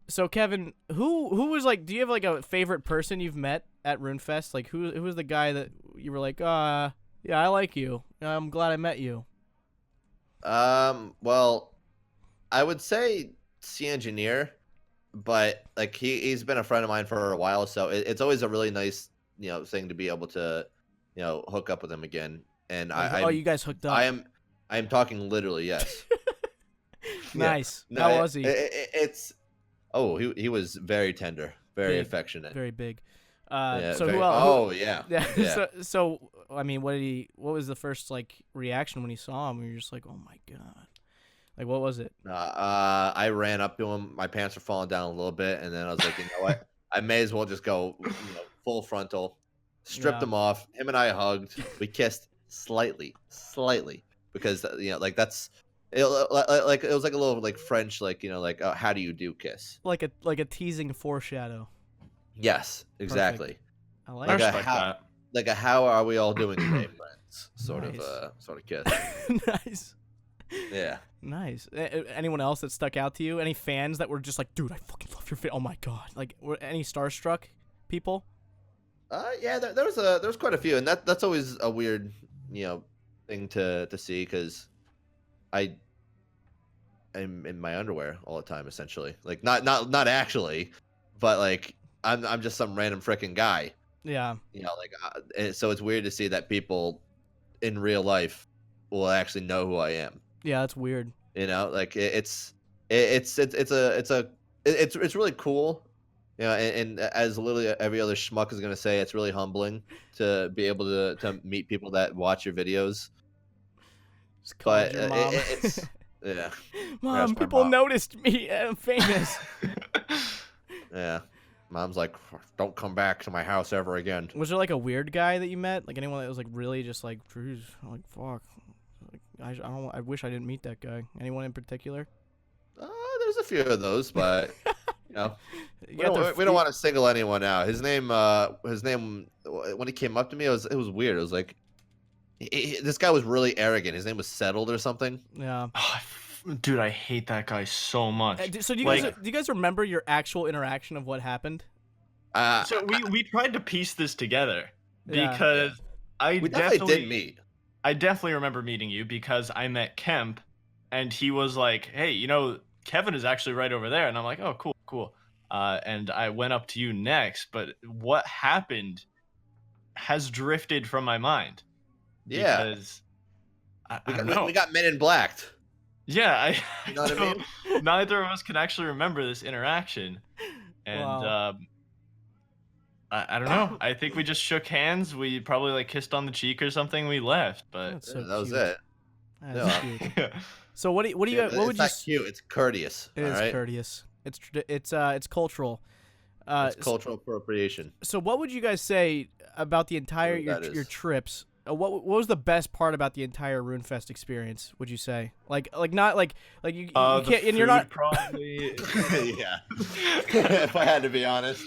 S1: so Kevin, who was like? Do you have like a favorite person you've met at RuneFest? Like, who was the guy that you were like, yeah, I like you. I'm glad I met you.
S3: Well, I would say C Engineer, but like he's been a friend of mine for a while, so it's always a really nice thing to be able to hook up with him again. And
S1: Like, you guys hooked up.
S3: I am talking literally, yes.
S1: Nice.
S3: No,
S1: How was he?
S3: He was very tender, very
S1: Big,
S3: affectionate.
S1: Very big.
S3: Yeah,
S1: So
S3: very-
S1: who else?
S3: Oh yeah.
S1: Yeah. So I mean, what was the first like reaction when you saw him? You're just like, oh my god. Like, what was it?
S3: I ran up to him. My pants were falling down a little bit, and then I was like, you know what? I may as well just go, full frontal. Stripped
S1: Yeah.
S3: him off. Him and I hugged. We kissed slightly, because that's it. Like it was like a little like French, how do you do kiss?
S1: Like a teasing foreshadow.
S3: Yes, exactly.
S1: I like
S2: I
S3: Like a
S2: respect
S3: how-
S2: that.
S3: Like a how are we all doing today, friends? Sort
S1: Nice.
S3: of kiss.
S1: it. Nice.
S3: Yeah.
S1: Nice. Anyone else that stuck out to you? Any fans that were just like, dude, I fucking love your face. Oh my god. Like, were any starstruck people?
S3: Yeah, there was quite a few, and that's always a weird, thing to see because I'm in my underwear all the time, essentially. Like not actually, but like I'm just some random freaking guy.
S1: Yeah.
S3: So it's weird to see that people in real life will actually know who I am.
S1: Yeah, that's weird.
S3: Like it's really cool. And as literally every other schmuck is gonna say, it's really humbling to be able to meet people that watch your videos.
S1: Just called
S3: But
S1: your mom.
S3: it's yeah,
S1: Mom,
S3: my
S1: people
S3: mom.
S1: noticed me. I'm famous.
S3: yeah. Mom's like, don't come back to my house ever again.
S1: Was there like a weird guy that you met? Like anyone that was like really just like, geez, like fuck. Like I wish I didn't meet that guy. Anyone in particular?
S3: There's a few of those, but
S1: You
S3: we
S1: got the
S3: don't want to single anyone out. His name when he came up to me, it was weird. It was like this guy was really arrogant. His name was Settled or something.
S1: Yeah.
S2: Dude, I hate that guy so much.
S1: So do you guys remember your actual interaction of what happened?
S2: So we tried to piece this together
S1: Yeah.
S2: because
S3: We definitely did meet.
S2: I definitely remember meeting you because I met Kemp, and he was like, "Hey, Kevin is actually right over there," and I'm like, "Oh, cool." And I went up to you next, but what happened has drifted from my mind.
S3: Yeah.
S2: Because I don't know.
S3: We got Men in Blacked.
S2: Yeah,
S3: You know what I mean?
S2: Neither of us can actually remember this interaction, and
S1: Wow.
S2: I don't know. I think we just shook hands. We probably like kissed on the cheek or something. We left, but
S1: That's so
S3: That was
S1: cute.
S3: it.
S1: That's
S3: Yeah.
S1: cute. So what would you? What would
S3: It's
S1: you?
S3: not cute. It's courteous.
S1: It
S3: all
S1: is
S3: right?
S1: courteous. It's cultural.
S3: It's cultural appropriation.
S1: So what would you guys say about the entire
S3: Whatever that
S1: your
S3: is.
S1: trips? What was the best part about the entire RuneFest experience? Would you say not like you
S2: the
S1: can't and you're not
S2: food probably.
S3: Yeah. If I had to be honest.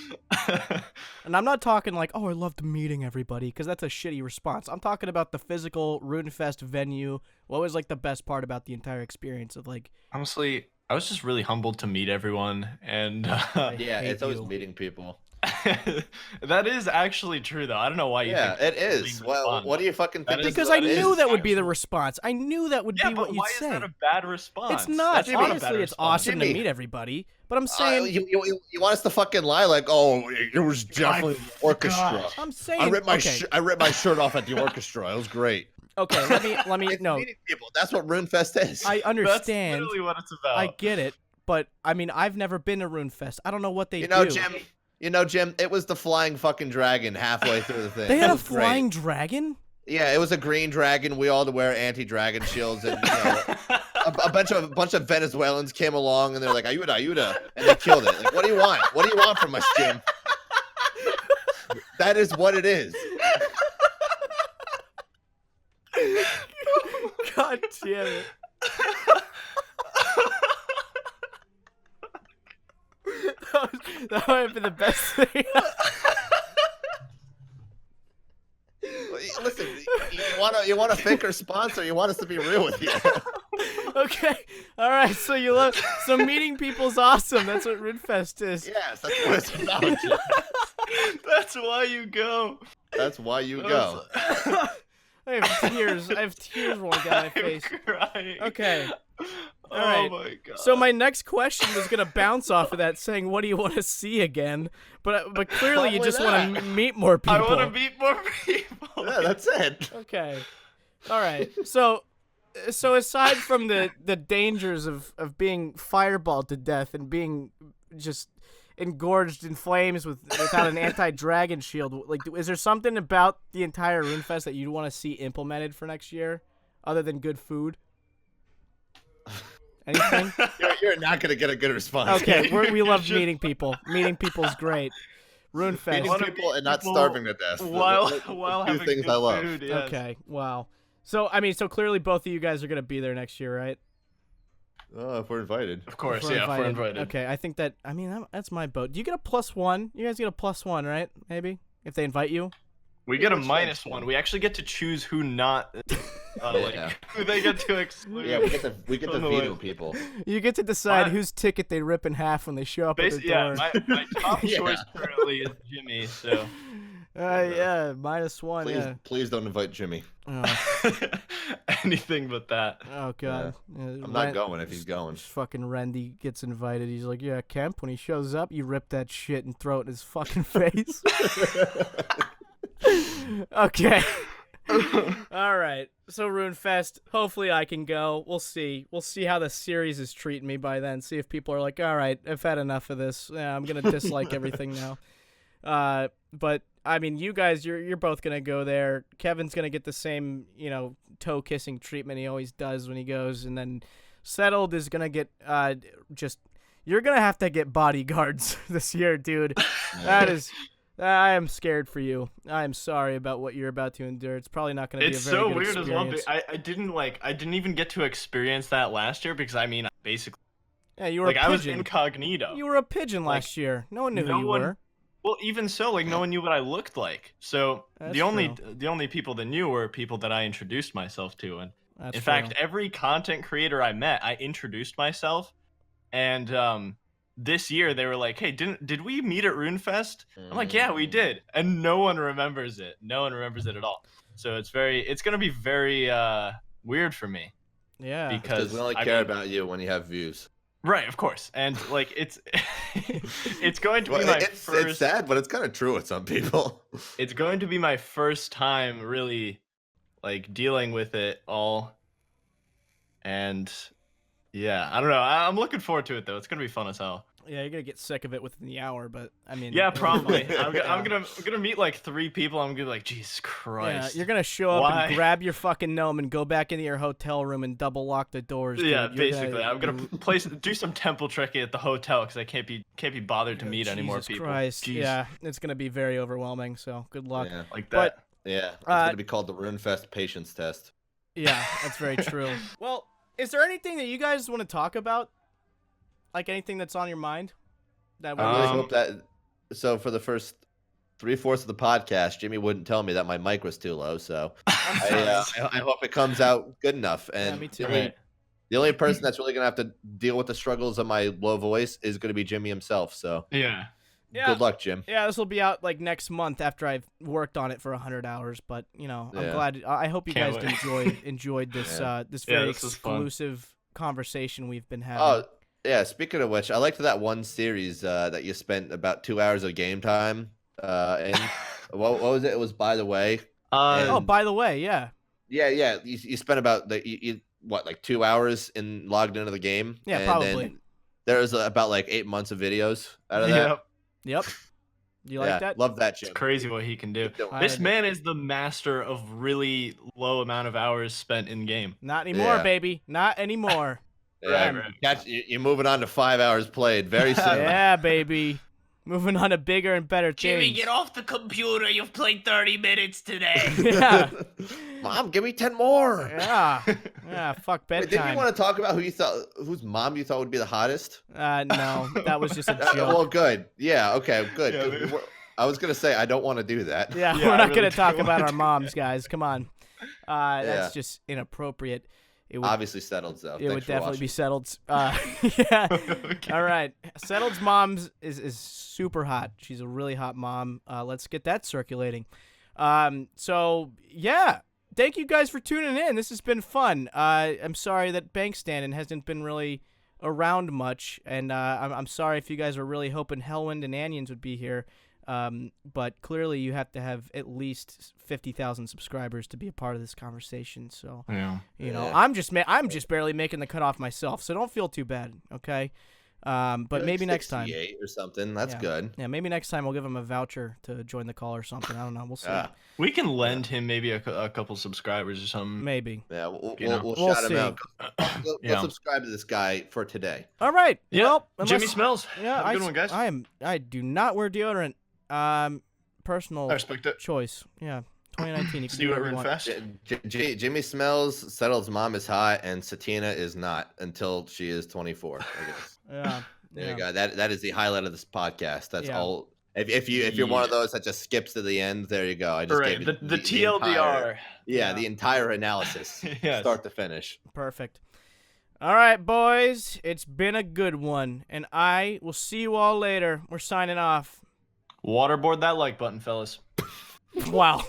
S1: and I'm not talking like I loved meeting everybody because that's a shitty response. I'm talking about the physical RuneFest venue. What was like the best part about the entire experience of like?
S2: Honestly, I was just really humbled to meet everyone, and
S1: I
S3: Yeah,
S1: hate
S3: it's always
S1: you.
S3: meeting people.
S2: that is actually true, though. I don't know why you
S3: Yeah,
S2: think
S3: it is. Well, what do you fucking
S2: That
S3: think?
S2: is-
S1: Because I
S2: that is
S1: knew that would be the
S2: actual-
S1: response. I knew that would
S2: Yeah,
S1: be
S2: but
S1: what you'd
S2: why
S1: say.
S2: is that a bad response?
S1: It's not.
S2: That's not a
S1: Honestly,
S2: bad
S1: it's
S2: response.
S1: awesome to
S3: Jimmy.
S1: meet everybody. But I'm saying,
S3: You want us to fucking lie like, oh, it was definitely the orchestra.
S2: gosh.
S1: I'm saying,
S3: I ripped my
S1: okay,
S3: I ripped my shirt off at the orchestra. It was great.
S1: okay. Let me
S3: It's
S1: no.
S3: meeting people. That's what RuneFest is.
S1: I
S2: That's
S1: understand.
S2: literally what it's about.
S1: I get it. But I mean, I've never been to RuneFest. I don't know what they
S3: you know,
S1: do.
S3: Jim, it was the flying fucking dragon halfway through the thing.
S1: They
S3: It
S1: had a
S3: was great.
S1: flying dragon.
S3: Yeah, it was a green dragon. We all had to wear anti-dragon shields, and a bunch of Venezuelans came along, and they're like, "Ayuda, ayuda," and they killed it. Like, what do you want? What do you want from us, Jim? That is what it is.
S1: God damn it. That might have been the best thing.
S3: Listen, you want a fake response, or you want us to be real with you?
S1: Okay, all right. So meeting people's awesome. That's what RuneFest is.
S3: Yes, that's what it's about.
S2: That's why you go.
S3: That's why you go.
S1: I have tears rolling down my face.
S2: Crying.
S1: Okay. All
S2: Oh
S1: right.
S2: my god.
S1: So my next question was gonna bounce off of that, saying, "What do you want to see again?" But clearly you just want to meet more people.
S2: I want to meet more people.
S3: Yeah, that's it.
S1: Okay. All right. So aside from the dangers of being fireballed to death and being just engorged in flames without an anti-dragon shield, like, is there something about the entire RuneFest that you want to see implemented for next year, other than good food? Anything?
S3: You're not gonna get a good response.
S1: Okay, we love meeting people. Meeting people's great. RuneFest.
S3: Meeting people and not starving to death.
S2: While
S3: Two
S2: having
S3: things
S2: good
S3: I love.
S2: food, yes.
S1: Okay, wow. So clearly both of you guys are gonna be there next year, right?
S3: Oh, if we're invited.
S2: Of course,
S1: If
S2: yeah, if we're invited.
S1: Okay, I think that's my boat. Do you get a +1? You guys get a +1, right? Maybe if they invite you.
S2: We get a
S3: Which
S2: -1. We actually get to choose who not,
S3: Yeah.
S2: who they get to exclude.
S3: Yeah, we get to
S2: From the
S3: veto
S2: list.
S3: people.
S1: You get to decide
S2: My-
S1: whose ticket they rip in half when they show up at the
S2: Basically, yeah,
S1: door.
S2: my top
S3: Yeah.
S2: choice currently is Jimmy, so
S1: Yeah, -1.
S3: Please don't invite Jimmy.
S2: anything but that.
S1: Oh god.
S3: I'm not going if he's going.
S1: Fucking Randy gets invited. He's like, yeah, Kemp. When he shows up, you rip that shit and throw it in his fucking face. Okay. All right. So RuneFest. Hopefully I can go. We'll see. We'll see how the series is treating me by then. See if people are like, all right, I've had enough of this. Yeah, I'm gonna dislike everything now. But I mean, you guys, you're both gonna go there. Kevin's gonna get the same, toe kissing treatment he always does when he goes, and then Settled is gonna get you're gonna have to get bodyguards this year, dude. I am scared for you. I am sorry about what you're about to endure. It's probably not going to be a
S2: It's
S1: very
S2: so
S1: good
S2: weird as well.
S1: experience.
S2: I didn't even get to experience that last year because basically,
S1: Yeah, you were a
S2: I was
S1: pigeon.
S2: incognito.
S1: You were a pigeon last year. No one knew who you were.
S2: Well, even so, no one knew what I looked like. So
S1: That's
S2: the only people that knew were people that I introduced myself to, and
S1: That's
S2: in
S1: true.
S2: fact, every content creator I met, I introduced myself, and this year they were like, "Hey, did we meet at RuneFest?" I'm like, "Yeah, we did," and no one remembers it. No one remembers it at all. So it's gonna be very weird for me.
S1: Yeah.
S3: Because we only care about you when you have views.
S2: Right, of course, and it's it's going to be my
S3: It's
S2: first.
S3: sad, but it's kind of true with some people.
S2: It's going to be my first time really dealing with it all, and yeah, I don't know. I'm looking forward to it though. It's gonna be fun as hell.
S1: Yeah, you're going to get sick of it within the hour, but I mean.
S2: Yeah,
S1: it'll be
S2: probably.
S1: fun.
S2: I'm gonna meet 3 people. I'm gonna be like, Jesus Christ.
S1: Yeah, you're going to show up
S2: Why?
S1: and grab your fucking gnome and go back into your hotel room and double lock the doors. Dude.
S2: Yeah,
S1: You're
S2: basically. I'm gonna do some temple trekking at the hotel because I can't be bothered to meet any more
S1: Jesus
S2: people.
S1: Christ.
S2: Jeez.
S1: Yeah, it's going to be very overwhelming, so good luck.
S3: Yeah,
S2: Like
S1: But-
S2: that.
S3: yeah. It's gonna be called the RuneFest patience test.
S1: Yeah, that's very true. Well, is there anything that you guys want to talk about? Like anything that's on your mind? That
S3: I really
S2: Um,
S3: hope that. So for the first 3/4 of the podcast, Jimmy wouldn't tell me that my mic was too low. So I hope it comes out good enough. And
S1: me too.
S3: the only person that's really gonna have to deal with the struggles of my low voice is gonna be Jimmy himself. So
S2: Yeah.
S1: Yeah.
S3: good luck, Jim.
S1: Yeah, this will be out next month after I've worked on it for 100 hours. But I'm
S3: Yeah.
S1: glad. I hope you
S2: Can't
S1: guys enjoyed this this
S2: Yeah,
S1: very
S2: this was fun.
S1: exclusive conversation we've been having.
S3: Oh yeah. Speaking of which, I liked that one series that you spent about 2 hours of game time. And what was it? It was By the Way.
S1: Oh, by the way, yeah.
S3: Yeah. You spent about 2 hours logged into the game.
S1: Yeah,
S3: and
S1: probably.
S3: Then there was about 8 months of videos out of that.
S2: Yep.
S1: Yep. You like that?
S3: Love that
S2: It's
S3: shit.
S2: crazy what he can do.
S1: I
S2: This
S1: did.
S2: man is the master of really low amount of hours spent in game.
S1: Not anymore,
S3: Yeah.
S1: baby. Not anymore.
S3: Yeah,
S2: Right.
S3: you're moving on to 5 hours played very soon.
S1: Yeah, baby. Moving on to bigger and better
S4: Jimmy,
S1: things.
S4: get off the computer. You've played 30 minutes today.
S1: Yeah.
S3: Mom, give me 10 more.
S1: Yeah. Yeah. Fuck
S3: Wait,
S1: bedtime.
S3: didn't you want to talk about whose mom you thought would be the hottest?
S1: No, that was just a joke.
S3: Well, good. Yeah. Okay. Good.
S2: Yeah,
S3: 'Cause I was gonna say I don't want to do that.
S1: Yeah,
S2: Yeah,
S1: we're
S2: I
S1: not
S2: really
S1: going to talk
S2: do
S1: about
S2: want
S1: our moms, guys. Come on.
S3: Yeah.
S1: That's just inappropriate. It would,
S3: Obviously settled though.
S1: it would
S3: Thanks for
S1: definitely be
S3: watching.
S1: settled. Yeah.
S2: Okay.
S1: All right. Settled's mom's is super hot. She's a really hot mom. Let's get that circulating. So, yeah. Thank you guys for tuning in. This has been fun. I'm sorry that Bank Standing hasn't been really around much, and I'm sorry if you guys were really hoping Hellwind and Anions would be here. But clearly you have to have at least 50,000 subscribers to be a part of this conversation. So,
S2: Yeah.
S1: you know,
S3: Yeah.
S1: I'm just barely making the cutoff myself. So don't feel too bad. Okay. But
S3: Like
S1: maybe next time.
S3: 68 or something. That's
S1: Yeah.
S3: good.
S1: Yeah. Maybe next time we'll give him a voucher to join the call or something. I don't know. We'll see.
S2: We can lend him maybe a couple subscribers or something.
S1: Maybe.
S3: Yeah. We'll,
S2: You know.
S3: we'll
S1: We'll
S3: shout
S1: see.
S3: him out. Go
S2: Yeah.
S3: subscribe to this guy for today.
S1: All right.
S2: Yeah.
S1: Well, unless,
S2: Jimmy smells.
S1: Yeah.
S2: Have a good one, guys.
S1: I do not wear deodorant. Personal
S2: I respect it.
S1: choice. Yeah. 2019. You can
S2: See
S1: do
S2: you at
S1: whatever you want.
S2: RuneFest.
S3: Jimmy smells. Settled's mom is hot, and Satina is not until she is 24. I guess.
S1: Yeah.
S3: There
S1: Yeah.
S3: you go. That is the highlight of this podcast. That's
S1: Yeah.
S3: all. If you're one of those that just skips to the end, there you go. I just
S2: Right.
S3: gave you
S2: The TLDR.
S3: yeah, the entire analysis,
S2: Yes.
S3: start to finish.
S1: Perfect. All right, boys. It's been a good one, and I will see you all later. We're signing off.
S2: Waterboard that like button, fellas.
S1: Wow.